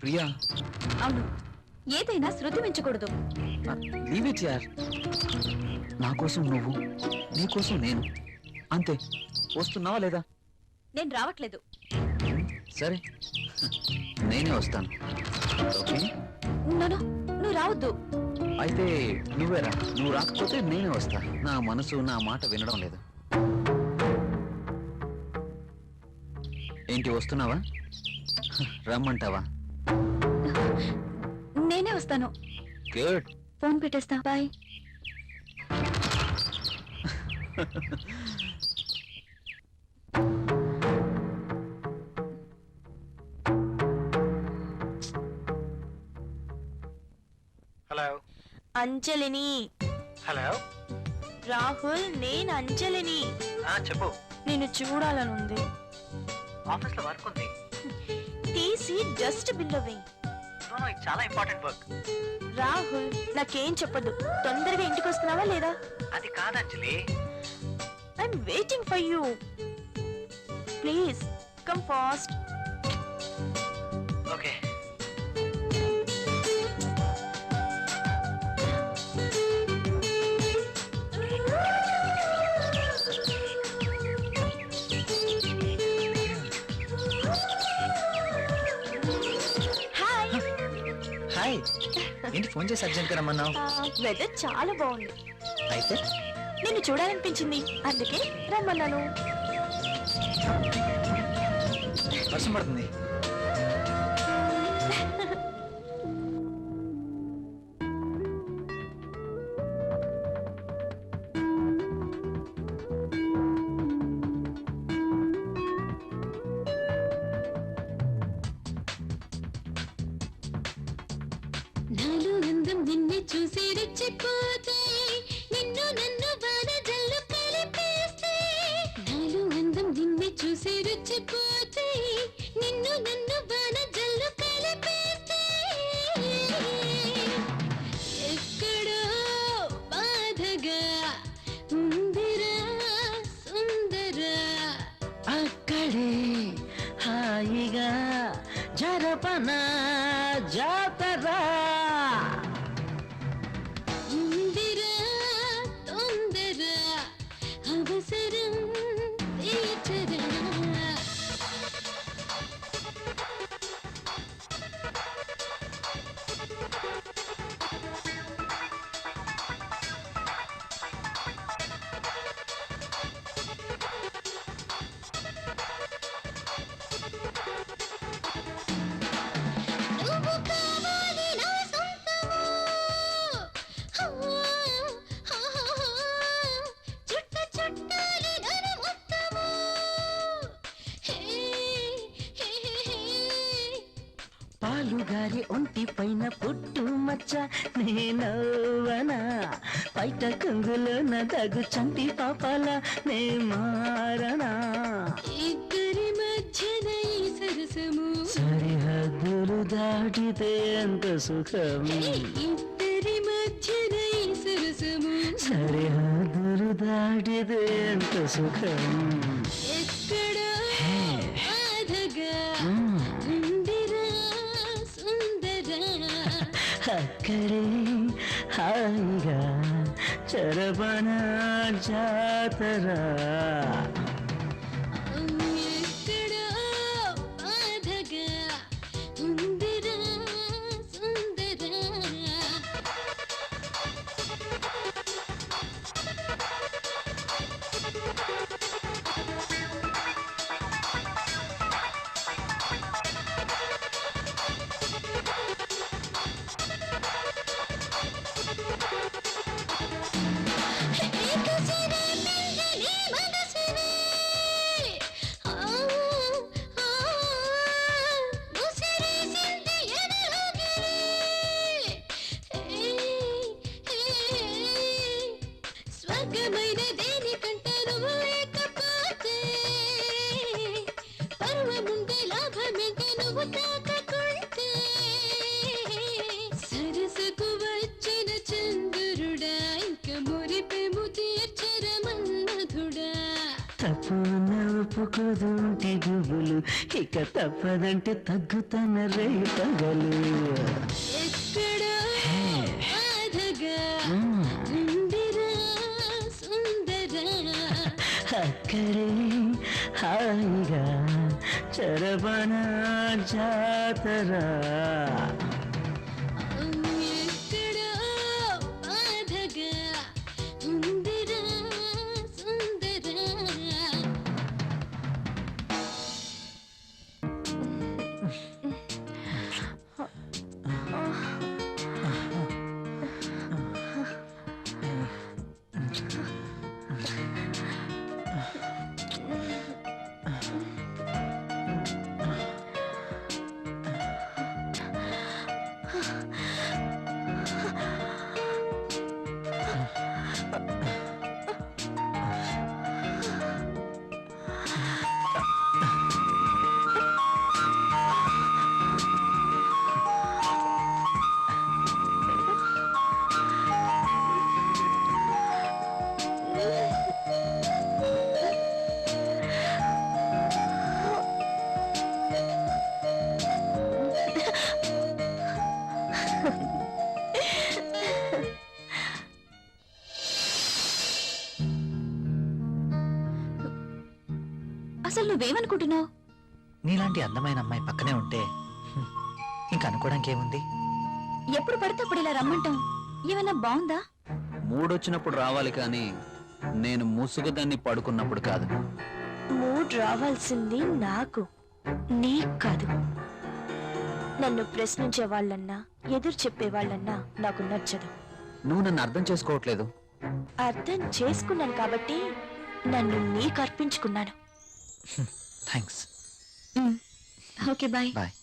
ప్రియా, అవును, ఏదైనా శృతి మించకూడదు. లీవ్ ఇట్ యార్. నా కోసం నువ్వు, నీ కోసం నేను, అంతే. వస్తున్నావా లేదా? నేను రావట్లేదు. సరే, నేనే వస్తాను. ఓకే, నో, నువ్వు రావద్దు. అయితే నువ్వేరా. నువ్వు రాకపోతే నేనే వస్తా. నా మనసు నా మాట వినడం లేదు. ఏంటి, వస్తున్నావా? రమ్మంటావా? నేనే వస్తాను. గుడ్. ఫోన్ పెట్టేస్తా. బాయ్. హలో అంజలిని. హలో. రాహుల్, నేను అంజలిని. చెప్పు. నిన్ను చూడాలనుంది. ఆఫీస్ లో వర్క్ ఉంది. తీసి డస్ట్ బిల్లో వేయి. ఇది చాలా ఇంపార్టెంట్ వర్క్. రాహుల్, నాకేం చెప్పదు. తొందరగా ఇంటికి వస్తున్నావా లేదా? అది కాదు Anjali. I'm waiting for you. Please come fast. Okay. Hi. Hi. ఏంటి ఫోన్ చేసి అర్జెంట్ రమ్మన్నావు? వెదర్ చాలా బాగుంది. అయితే నిన్ను చూడాలనిపించింది, అందుకే రమ్మన్నాను. వర్షం పడుతుంది. నాలో అందం నిన్నే చూసి రెచ్చిపోతే, నిన్ను నన్ను బాణ జల్లు కలిపేస్తే. నాలో అందం నిన్నే చూసి రెచ్చిపోతే, నిన్ను నన్ను బాణ జల్లు కలిపేస్తే. ఎక్కడో బాధగా ఉందిరా సుందరా. అక్కడే హాయిగా జరపన జాతరా. ఉందిరా తొందర అవసరం తీర్చరా. నువ్వు కావాలి నా సొంతము. చుట్ట చుట్టాలి నన్ను మొత్తము. హే హే హే. పాలుగారి ఒంటి పైన పుట్టు మచ్చ నేనవనా. పైట కొంగులోన దగు చంటి పాపాల నే మారనా. ఇద్దరి మధ్యన ఈ సరసము. సరిహద్దులు దాటితే ఎంత సుఖం. ఇద్దరి మధ్యన ఈ సరసము. సరిహద్దులు దాటితే ఎంత సుఖం. ఎక్కడో బాధగా ఉందిరా సుందరా. అక్కడే హాయిగా చరపన జాతరా. ఎక్కడో బాధగా ఉందిరా సుందరా. ఏకసిరే మింగని మనసిరే. పర్వముండే లాభమేంటి నువ్వు తాకకుంటే సరసకు వచ్చిన చంద్రుడా ఇంక మురిపెము తీర్చర మన్మధుడా తప్పున ఒప్పుకోదుంటే గుబులు ఇక తప్పదంటే తగ్గుతన రే పగలు ఎక్కడో బాధగా ఉందిరా సుందరా అక్కడే హాయిగా చరవణ జాతరా ఎక్కడో బాధగా ఉందిరా సుందరా అసలు నువ్వేమనుకుంటున్నావు? నీలాంటి అందమైన అమ్మాయి పక్కనే ఉంటే ఇంకా అనుకోవడానికి ఏముంది? ఎప్పుడు పడితే అప్పుడు ఇలా రమ్మంటాం ఏమైనా బాగుందా? మూడొచ్చినప్పుడు రావాలి కానీ నేను ముసుగుదాన్ని పడుకున్నప్పుడు కాదు. మూడ్ రావాల్సింది నాకు, నీకు కాదు. నన్ను ప్రశ్నించే వాళ్ళన్నా ఎదురు చెప్పే వాళ్ళన్నా నాకు నచ్చదు. నువ్వు నన్ను అర్థం చేసుకోవట్లేదు. అర్థం చేసుకున్నాను కాబట్టి నన్ను నీకు అర్పించుకున్నాను. Thanks. Okay bye. Bye.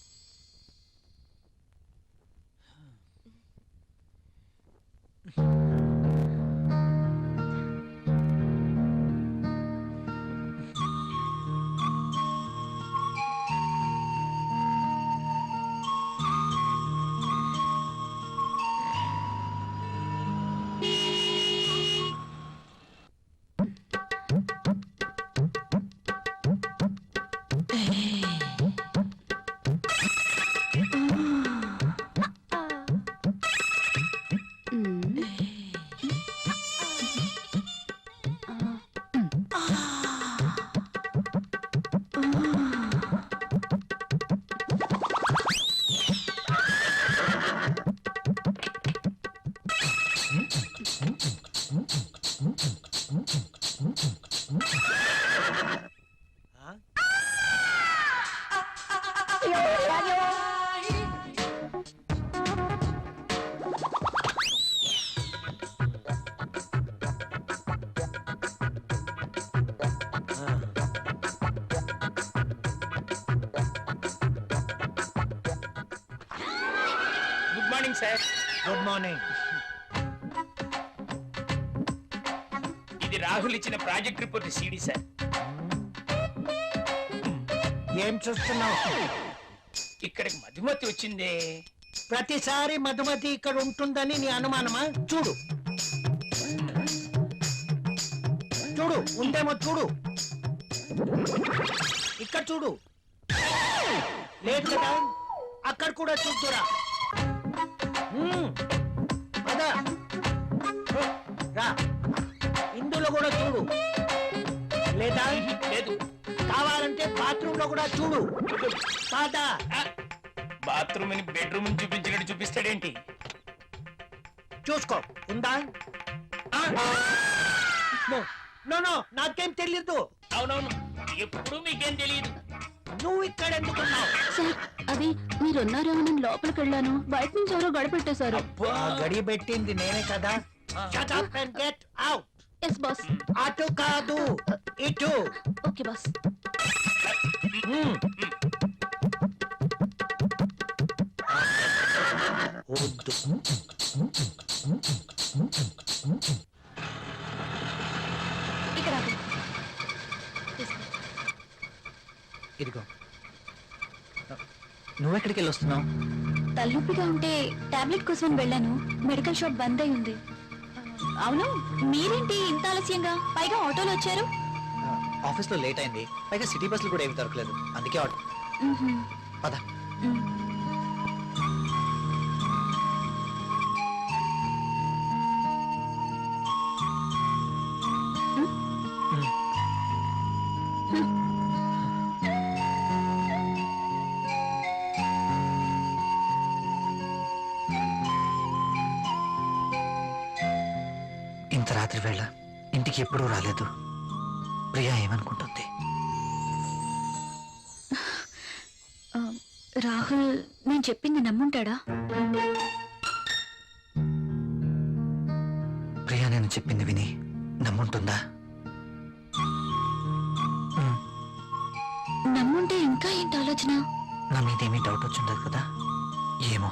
Good morning sir. Good morning. ఇది రాహుల్ ఇచ్చిన ప్రాజెక్ట్ రిపోర్ట్ సీడీ సార్. ఏం చూస్తున్నావు? ఇక్కడికి మధుమతి వచ్చిందే. ప్రతిసారి మధుమతి ఇక్కడ ఉంటుందని నీ అనుమానమా? చూడు చూడు, ఉందేమో చూడు. ఇక్కడ చూడు, లేదు కదా? అక్కడ కూడా చూద్దురా. అదా రా, ఇందులో కూడా చూడు. లేదా లేదు. కావాలంటే బాత్రూమ్ లో కూడా చూడు. కాదా? బాత్రూమ్ ని బెడ్రూమ్ చూపించినట్టు చూపిస్తాడేంటి? చూసుకో, ఉందా? నో నో, నాకేం తెలీదు. అవునవును, ఎప్పుడు మీకేం తెలియదు. నువ్వు ఇక్కడ ఎందుకున్నావు? సార్ అది మీరున్నారేమోనని లోపలికి వెళ్ళాను, బయట నుంచి ఎవరో గడపెట్టేశారు. ఆ గడి పెట్టింది నేనే కదా. Shut up and get out. Yes boss. అటు కాదు, ఇటు. Okay boss. వద్దు. ఇక్కడ ఆగు. తీసుకో. ఇదిగో నువ్వెక్కడికి వెళ్ళి వస్తున్నావు? తలనొప్పిగా ఉంటే టాబ్లెట్ కోసం వెళ్ళాను. మెడికల్ షాప్ బంద్ అయి ఉంది. అవును, మీరేంటి ఇంత ఆలస్యంగా, పైగా ఆటోలో వచ్చారు? ఆఫీస్లో లేట్ అయింది, పైగా సిటీ బస్సులు కూడా ఏమి దొరకలేదు, అందుకే ఆటో. మ్మ్హ్మ్. పద. మ్మ్. ఇంత రాత్రి వేళ ఇంటికి ఎప్పుడూ రాలేదు. ప్రియా ఏమనుకుంటుంది? రాహుల్ నేను చెప్పింది నమ్ముంటాడా? ప్రియా నేను చెప్పింది విని నమ్ముంటుందా? నమ్ముంటే ఇంకా ఏంటి ఆలోచన? నా మీదేమీ డౌట్ వచ్చిండదు కదా? ఏమో.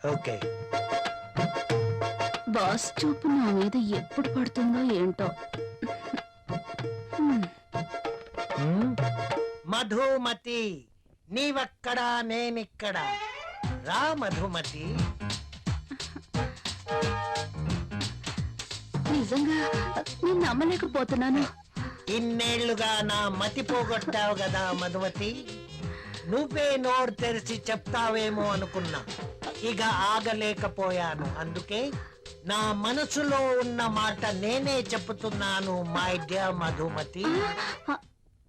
ఓకే. బాస్ చూపు నా మీద ఎప్పుడు పడుతుందో ఏంటో. మధుమతి, నీవక్కడా నేనిక్కడ. రా మధుమతి. నిజంగా నేను నమ్మలేకపోతున్నాను. ఇన్నేళ్లుగా నా మతి పోగొట్టావు కదా మధుమతి. నువ్వే నోరు తెరిచి చెప్తావేమో అనుకున్నా, ఇక ఆగలేకపోయాను. అందుకే నా మనసులో ఉన్న మాట నేనే చెప్తున్నాను మై డియర్ మధుమతి.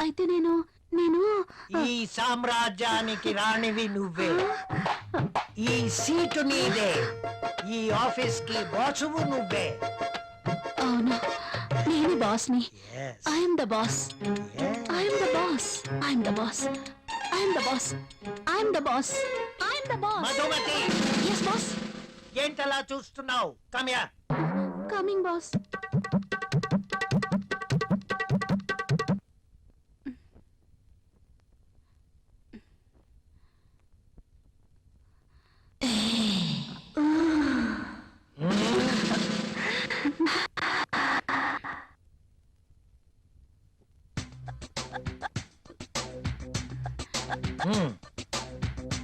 అయితే నేను ఈ సామ్రాజ్యానికి రాణివి నువ్వే. ఈ సీటు నీదే. ఈ ఆఫీస్ కి బాసువు నువ్వే. అవును, నేను బాస్ని. Yes, I'm the boss. yes. I'm the boss. I'm the boss. I'm the boss. I'm the boss. I'm the boss. Madhumati, yes boss. ఏంటలా చూస్తున్నావు? కమ్యా. Coming boss.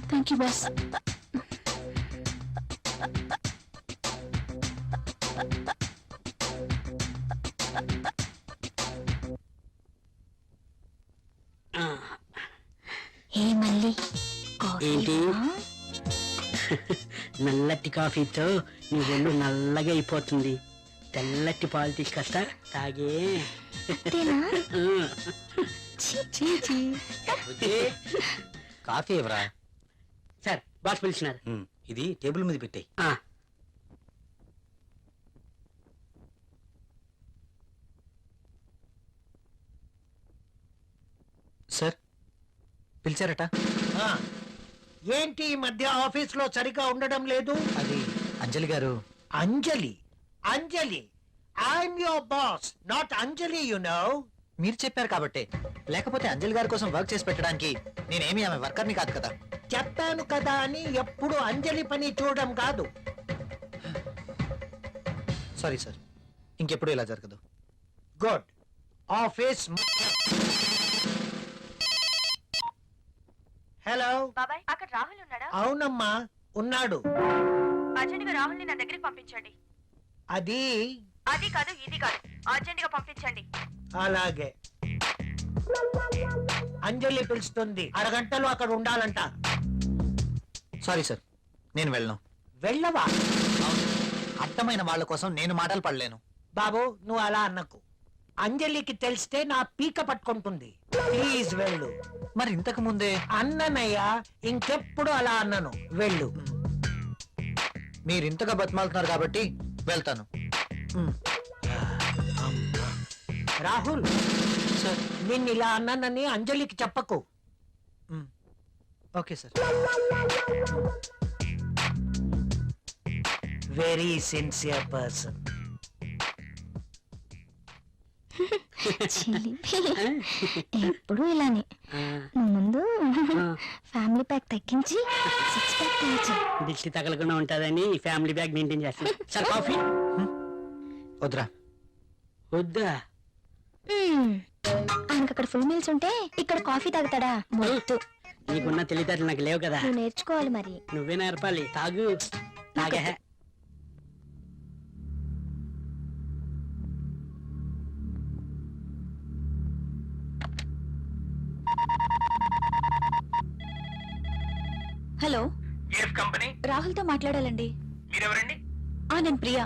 Thank you boss. ఏ మళ్ళీ ఏంటి? నల్లటి కాఫీతో నీ ఒళ్ళు నల్లగా అయిపోతుంది. తెల్లటి పాలు తీసుకొస్తా, తాగే. కాఫీ ఎవరా? సార్, బాస్ పిలిచినారు. ఇది టేబుల్ మీద పెట్టాయి. ఆ, సార్ పిలిచారట. ఆ, ఏంటి ఈ మధ్య ఆఫీస్ లో సరిగా ఉండడం లేదు? అది Anjali garu. Anjali, Anjali, I'm your boss, not Anjali, you know. మీరు చెప్పారు కాబట్టి, లేకపోతే అంజలి గారి కోసం వర్క్ చేసి పెట్టడానికి నేనేమి ఆమె వర్కర్ని కాదు కదా. చెప్పాను కదా అని ఎప్పుడు అంజలి పని చూడడం కాదు. సారీ సార్, ఇంకెప్పుడు ఇలా జరగదు. గుడ్. ఆఫీస్. హలో. బాబాయ్, అక్కడ రాహుల్ ఉన్నాడా? అవునమ్మా, ఉన్నాడు. అర్జెంట్ గా రాహుల్ ని నా దగ్గరికి పంపించండి. అది అది కాదు, ఇది కాదు, అర్జెంట్ గా పంపించండి. అలాగే. అంజలి పిలుస్తుంది, అరగంటలో అక్కడ ఉండాలంట. సారీ సార్, నేను వెళ్ళను. వెళ్ళవా? అర్థమైన వాళ్ళ కోసం నేను మాటలు పడలేను. బాబు, నువ్వు అలా అన్నకు. అంజలికి తెలిస్తే నా పీక పట్టుకుంటుంది. ప్లీజ్ వెళ్ళు. మరి ఇంతకు ముందే అన్ననయ్యా, ఇంకెప్పుడు అలా అన్నను. వెళ్ళు. మీరు ఇంతగా బతిమాలుతున్నారు కాబట్టి వెళ్తాను. రాహుల్, సార్. నిన్ను ఇలా అన్నానని అంజలికి చెప్పకు. Okay sir. Very sincere person. ఎప్పుడు ఇలానే ఆ, నువ్వు ముందు ఆ. ఫ్యామిలీ ప్యాక్ తగ్గించి 6 ప్యాక్ తగ్గించు. దిష్టి తగలకుండా ఉంటుందని ఫ్యామిలీ బ్యాగ్ మెయింటైన్ చేస్తాను. సార్ కాఫీ వద్దురా. వద్దా? ఆయనకు అక్కడ ఫుల్ మీల్స్ ఉంటే ఇక్కడ కాఫీ తాగుతాడా? మొద్దు. నీకున్న తెలివితేటలు నాకు లేవు కదా. నువ్వు నేర్చుకోవాలి మరి. నువ్వే నేర్పాలి. తాగు. తాగే. హలో, ఏఫ్ కంపెనీ. రాహుల్తో మాట్లాడాలండి. మీరెవరండి? నేను ప్రియా,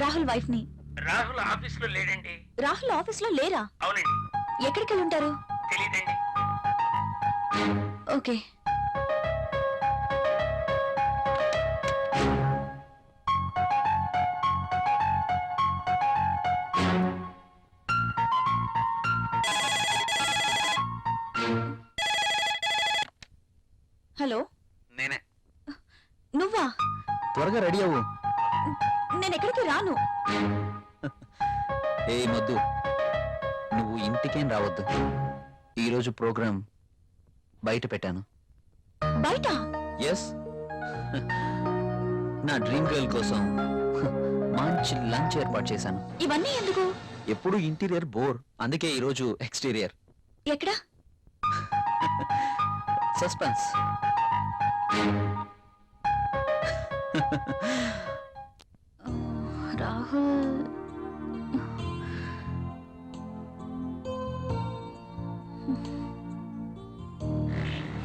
రాహుల్ వైఫ్ ని. రాహుల్ ఆఫీస్ లో లేడండి. రాహుల్ ఆఫీస్ లో లేరా? అవునండి. ఎక్కడికి వెళ్ళి ఉంటారు? తెలీదండి. ఓకే. హలో, నేనే. నువ్వా? త్వరగా రెడీ అవ్వు. నేను ఎక్కడికి రాను. ఏ మొద్దు, నువ్వు ఇంటికేం రావద్దు. ఈరోజు ప్రోగ్రాం బయట పెట్టాను. బయట? ఎస్, నా డ్రీమ్ గర్ల్ కోసం మంచి లంచ్ ఏర్పాటు చేశాను. ఇవన్నీ ఎందుకు? ఎప్పుడు ఇంటీరియర్ బోర్, అందుకే ఈరోజు ఎక్స్టీరియర్. ఎక్కడ? సస్పెన్స్. రాహుల్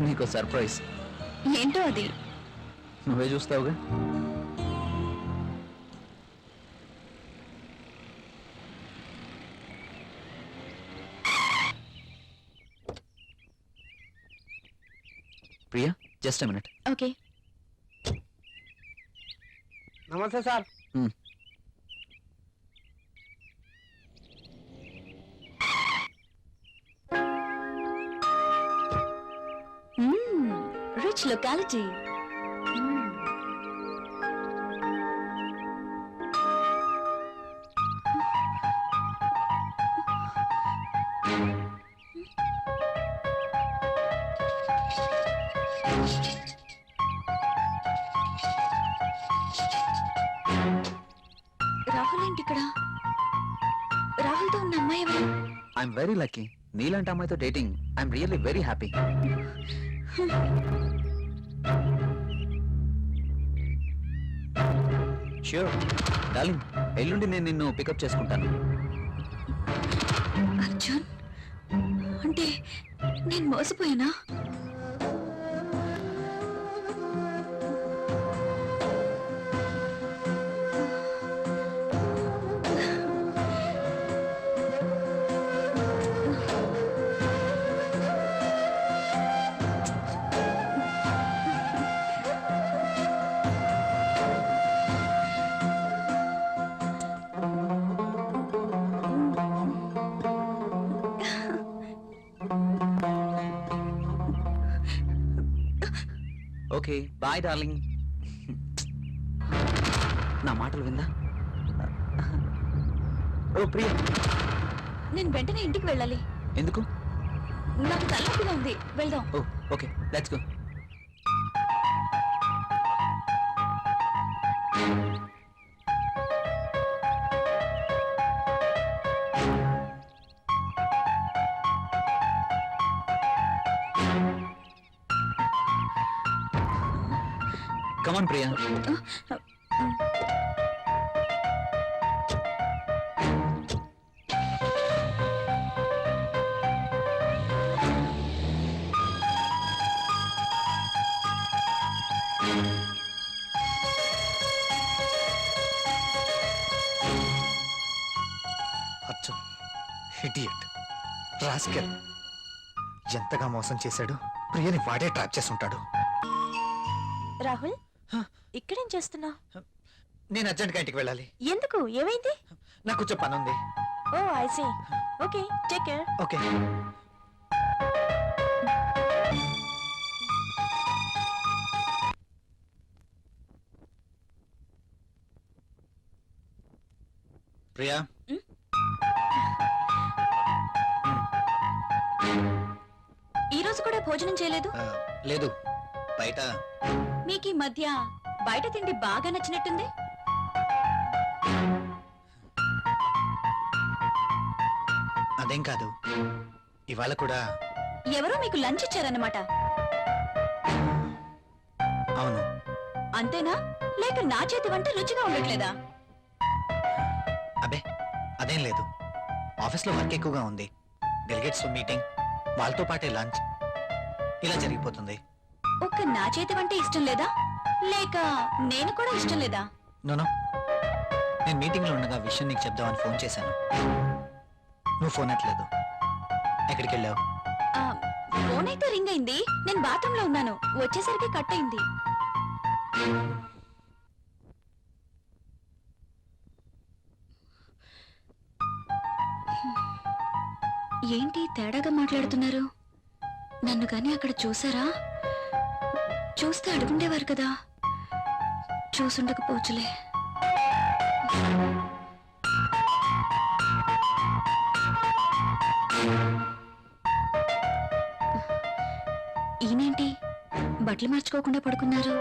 నీకు సర్ప్రైజ్. ఏంటో అది? నువ్వే చూస్తావుగా. Priya, just minute. ఓకే. నమస్తే సార్. Rich locality. రాహుల్ ఏంటి ఇక్కడ? రాహుల్తో ఉన్న అమ్మాయి ఎవరు? I'm very lucky. నీలాంటి అమ్మాయితో dating. I'm really very happy. Sure darling, ఎల్లుండి నేను నిన్ను పికప్ చేసుకుంటాను. అర్జున్, అంటే నేను మోసపోయానా? Okay bye darling. నా మాటలు విందా? ఓ ప్రియా, నేను వెంటనే ఇంటికి వెళ్ళాలి. ఎందుకు? నాకు తలనొప్పిగా ఉంది. వెళ్దాం. Oh okay, let's go. Come on, Priya. Arjun idiot, rascal. ఎంతగా మోసం చేశాడు. ప్రియని వాడే ట్రాప్ చేసి ఉంటాడు. రాహుల్, ఇక్కడేం చేస్తున్నావు? నేను అర్జెంట్గా ఇంటికి వెళ్ళాలి. ఎందుకు? ఏమైంది? నాకు కొంచెం పని ఉంది. Oh I see. Okay, take care. Okay. Priya, రోజు కూడా భోజనం చేయలేదు లేదు బయట మీకు ఈ మధ్య బయట తిండి బాగా నచ్చినట్టుంది అదేం కాదు ఇవాళ కూడా ఎవరో మీకు లంచ్ ఇచ్చారన్నమాట అవును అంతేనా లేక నా చేతి వంట రుచిగా ఉండట్లేదా అబే అదేం లేదు ఆఫీస్లో వర్క్ ఎక్కువగా ఉంది డెలిగేట్స్ మీటింగ్ వాళ్ళతో పాటే లంచ్ ఇలా జరిగిపోతుంది ఒక్క నా చేతి వంట ఇష్టం లేదా లేక నేను కూడా ఇష్టం లేదా నోనో నేను మీటింగ్లో ఉండగా విషయం నీకు చెప్దామని ఫోన్ చేశాను నువ్వు ఫోన్ ఎట్లేదు ఎక్కడికి వెళ్ళావు ఆ, ఫోన్ అయితే రింగ్ అయింది నేను బాత్రూమ్ లో ఉన్నాను వచ్చేసరికి కట్ అయింది ఏంటి తేడాగా మాట్లాడుతున్నారు నన్ను గాని అక్కడ చూసారా చూస్తే అడుగుండేవారు కదా చూసుండకపోవచ్చులే ఈయనేంటి బట్టలు మార్చుకోకుండా పడుకున్నారు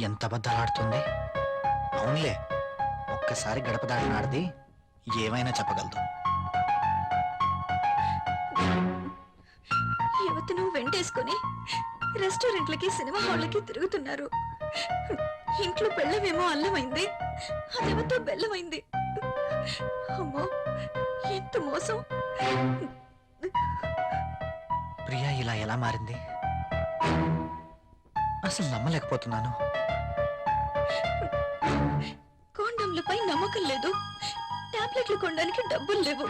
ఎంత అబద్ధాలాడుతుంది అవునులే ఒక్కసారి గడప దాటినాడది ఏమైనా చెప్పగలదు యువతను వెంటేసుకుని రెస్టారెంట్లకి సినిమా హాళ్ళకి తిరుగుతున్నారు ఇంట్లో బెల్లమేమో అల్లమైంది అదేమతో బెల్లమైంది అమ్మో ఎంత మోసం ప్రియా ఇలా ఎలా మారింది అసలు నమ్మలేకపోతున్నాను కాండంలపై నమ్మకం లేదు టాబ్లెట్లు కొనడానికి డబ్బులు లేవు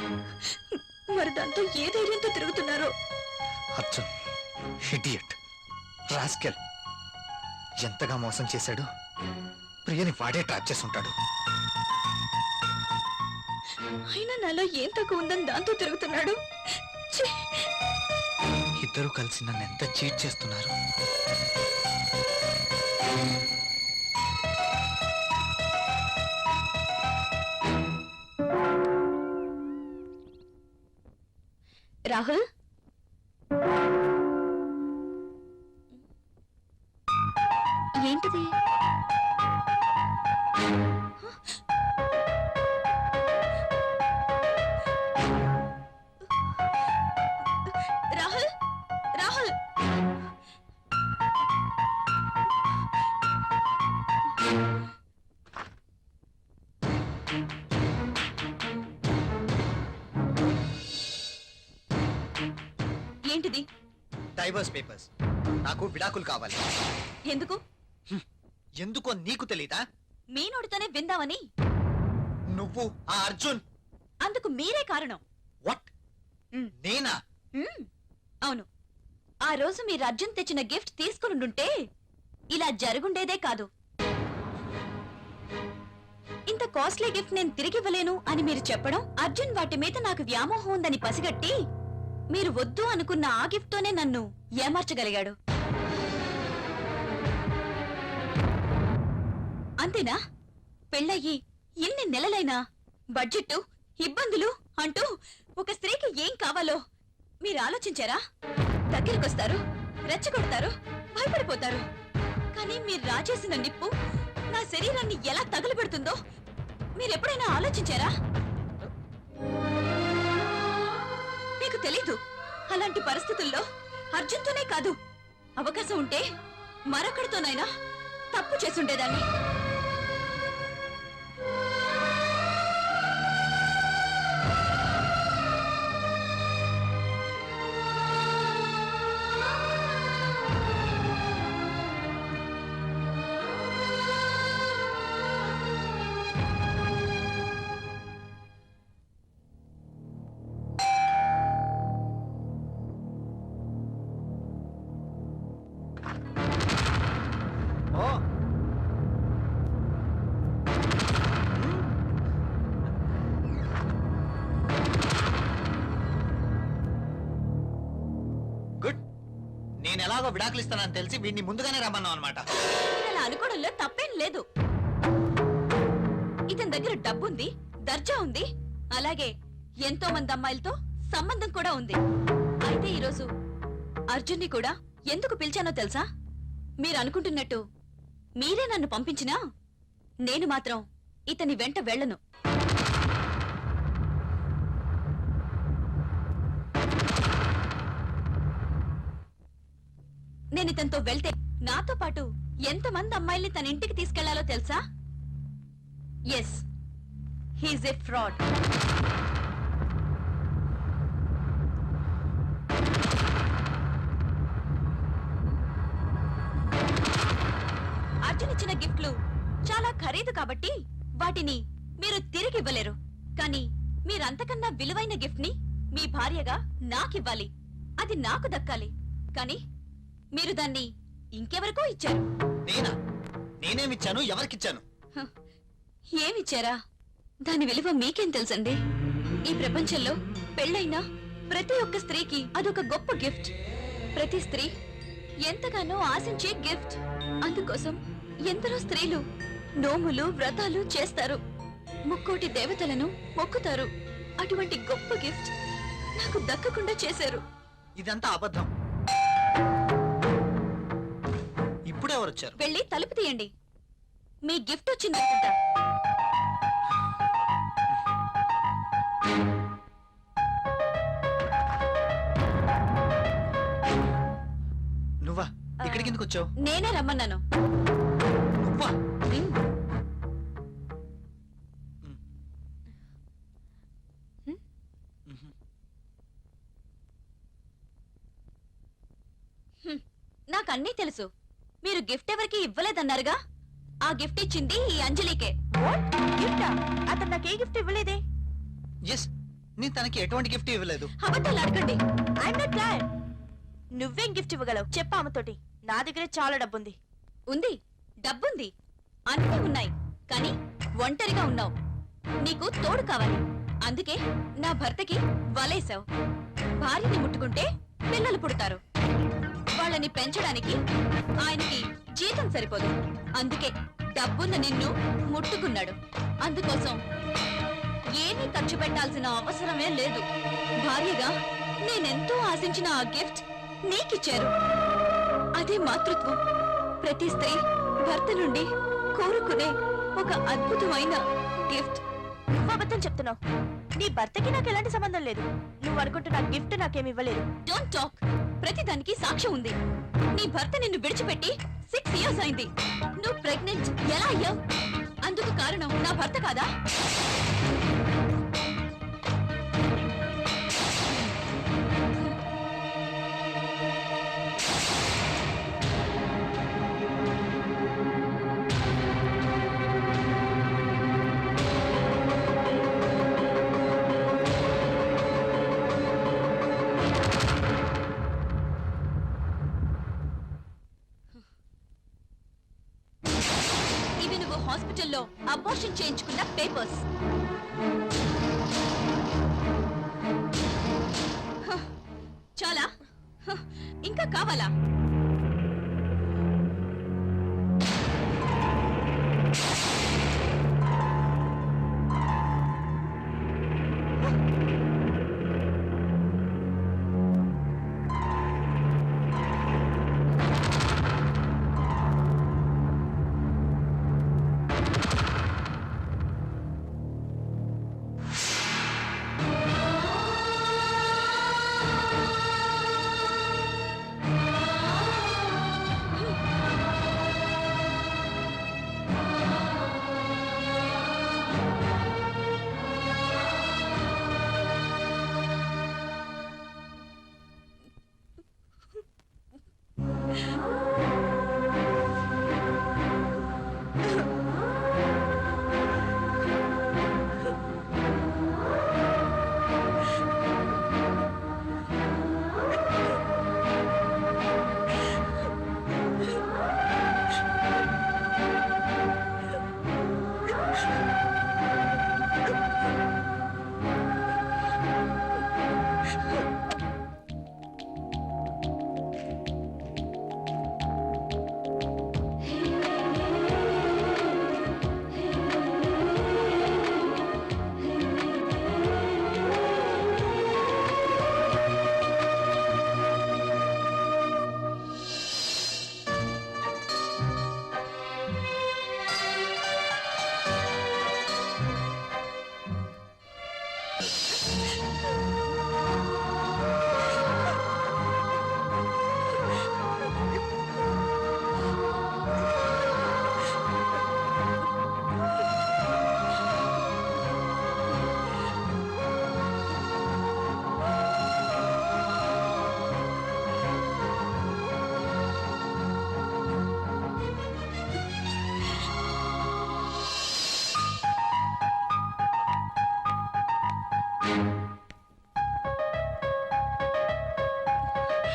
మరి దాంతో ఏ ధైర్యంతో తిరుగుతున్నారో అర్జున్ ఇడియట్ రాస్కెల్ ఎంతగా మోసం చేశాడు ప్రియని వాడే ట్రాప్ చేసుంటాడు అయినా నాలో ఏం తక్కువ ఉందని దాంతో తిరుగుతున్నాడు ఛీ! ఇద్దరు కలిసి నన్ను ఎంత చీట్ చేస్తున్నారు రాహుల్ ఏంటిది రాహుల్ రాహుల్ ఏంటిది డైవర్స్ పేపర్స్ నాకు విడాకులు కావాలి ఎందుకు ఎందుకో నీకు తెలీదా మీ నోటితోనే విందామని నువ్వు ఆ అర్జున్ అందుకు మీరే కారణం వాట్ మ్. నేనా మ్మ్. అవును ఆ రోజు మీరు అర్జున్ తెచ్చిన గిఫ్ట్ తీసుకునుండుంటే ఇలా జరుగుండేదే కాదు ఇంత కాస్ట్లీ గిఫ్ట్ నేను తిరిగివ్వలేను అని మీరు చెప్పడం అర్జున్ వాటి మీద నాకు వ్యామోహం ఉందని పసిగట్టి మీరు వద్దు అనుకున్న ఆ గిఫ్ట్ తోనే నన్ను ఏమార్చగలిగాడు అంతేనా పెళ్ళయ్యి ఎన్ని నెలలైనా బడ్జెట్ ఇబ్బందులు అంటూ ఒక స్త్రీకి ఏం కావాలో మీరు ఆలోచించారా దగ్గరకొస్తారు రెచ్చగొడతారు భయపడిపోతారు కానీ మీరు రాచేసిన నిప్పు నా శరీరాన్ని ఎలా తగులబెడుతుందో మీరెప్పుడైనా ఆలోచించారా మీకు తెలీదు అలాంటి పరిస్థితుల్లో అర్జున్తోనే కాదు అవకాశం ఉంటే మరొకడితోనైనా తప్పు చేసుండేదాన్ని ఓ నేను ఎలాగో విడాకులు ఇస్తానని తెలిసి వీడిని ముందుగానే రమ్మన్నావు అనమాట. అలా అనుకోవడంలో తప్పేం లేదు. ఇతని దగ్గర డబ్బుంది, దర్జా ఉంది, అలాగే ఎంతో మంది అమ్మాయిలతో సంబంధం కూడా ఉంది. అయితే ఈరోజు అర్జున్ని కూడా ఎందుకు పిలిచానో తెలుసా? మీరు అనుకుంటున్నట్టు మీరే నన్ను పంపించినా నేను మాత్రం ఇతని వెంట వెళ్ళను. నేను ఇతనితో వెళ్తే నాతో పాటు ఎంతమంది అమ్మాయిల్ని తన ఇంటికి తీసుకెళ్లాలో తెలుసా? Yes, he's a fraud. Arjun ఇచ్చిన గిఫ్ట్లు చాలా ఖరీదు కాబట్టి వాటిని మీరు తిరిగి ఇవ్వలేరు. కానీ మీరంతకన్నా విలువైన గిఫ్ట్ ని మీ భార్యగా నాకివ్వాలి. అది నాకు దక్కాలి. కానీ మీరు దాన్ని ఇంకెవరికో ఇచ్చారు. నేనా? నేనేమిచ్చాను? ఎవరికిచ్చాను? ఏమిచ్చారా? దాని విలువ మీకేం తెలుసండి? ఈ ప్రపంచంలో పెళ్ళైన ప్రతి ఒక్క స్త్రీకి అదొక గొప్ప గిఫ్ట్. ప్రతి స్త్రీ ఎంతగానో ఆశించే గిఫ్ట్. అందుకోసం ఎందరో స్త్రీలు నోములు వ్రతాలు చేస్తారు, ముక్కోటి దేవతలను మొక్కుతారు. అటువంటి గొప్ప గిఫ్ట్ నాకు దక్కకుండా చేశారు. ఇదంతా అబద్ధం. ఇప్పుడెవరొచ్చారు? వెళ్ళి తలుపు తీయండి. మీ గిఫ్ట్ వచ్చిందనుకుంటా. నువ్వా? ఇక్కడికి ఎందుకు వచ్చావు? నేనే రమ్మన్నాను. నువ్వా? ఉమ్. నాకన్నీ తెలుసు. మీరు గిఫ్ట్ ఎవరికి ఇవ్వలేదన్నారుగా? ఆ గిఫ్ట్ ఇచ్చింది ఈ అంజలికే. అతను నాకు ఏ గిఫ్ట్ ఇవ్వలేదే. ఎస్, నేను తనకి ఎటువంటి గిఫ్ట్ ఇవ్వలేదు. అబద్ధాలు అడగండి. I'm not glad. నువ్వేం గిఫ్ట్ ఇవ్వగలవు చెప్పు ఆమెతోటి. నా దగ్గరే చాలా డబ్బుంది. ఉంది, డబ్బుంది, అన్నీ ఉన్నాయి. కానీ ఒంటరిగా ఉన్నావు. నీకు తోడు కావాలి. అందుకే నా భర్తకి వలేసావు. భార్యని ముట్టుకుంటే పిల్లలు పుడతారు. వాళ్ళని పెంచడానికి ఆయనకి జీతం సరిపోదు. అందుకే డబ్బున్న నిన్ను ముట్టుకున్నాడు. అందుకోసం ఏమీ ఖర్చు పెట్టాల్సిన అవసరమే లేదు. భార్యగా నేనెంతో ఆశించిన ఆ గిఫ్ట్ నీకిచ్చారు. అదే మాతృత్వం. ప్రతి స్త్రీ భర్త నుండి కోరుకునే ఒక అద్భుతమైన గిఫ్ట్. నువ్వు అబద్ధం చెప్తున్నావు. నీ భర్తకి నాకు ఎలాంటి సంబంధం లేదు. నువ్వు అనుకుంటున్న గిఫ్ట్ నాకేమి ఇవ్వలేదు. Don't talk. ప్రతిదానికి సాక్ష్యం ఉంది. నీ భర్త నిన్ను విడిచిపెట్టి 6 years అయింది. నువ్వు ప్రెగ్నెంట్ ఎలా అయ్యావు? అందుకు కారణం నా భర్త కాదా? ఇవి నువ్వు హాస్పిటల్లో అబార్షన్ చేయించుకున్న పేపర్స్. చాలా? ఇంకా కావాలా?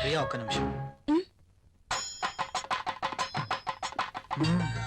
ప్రియా ఒక్క నిమిషం ఉమ్. మ్మ్.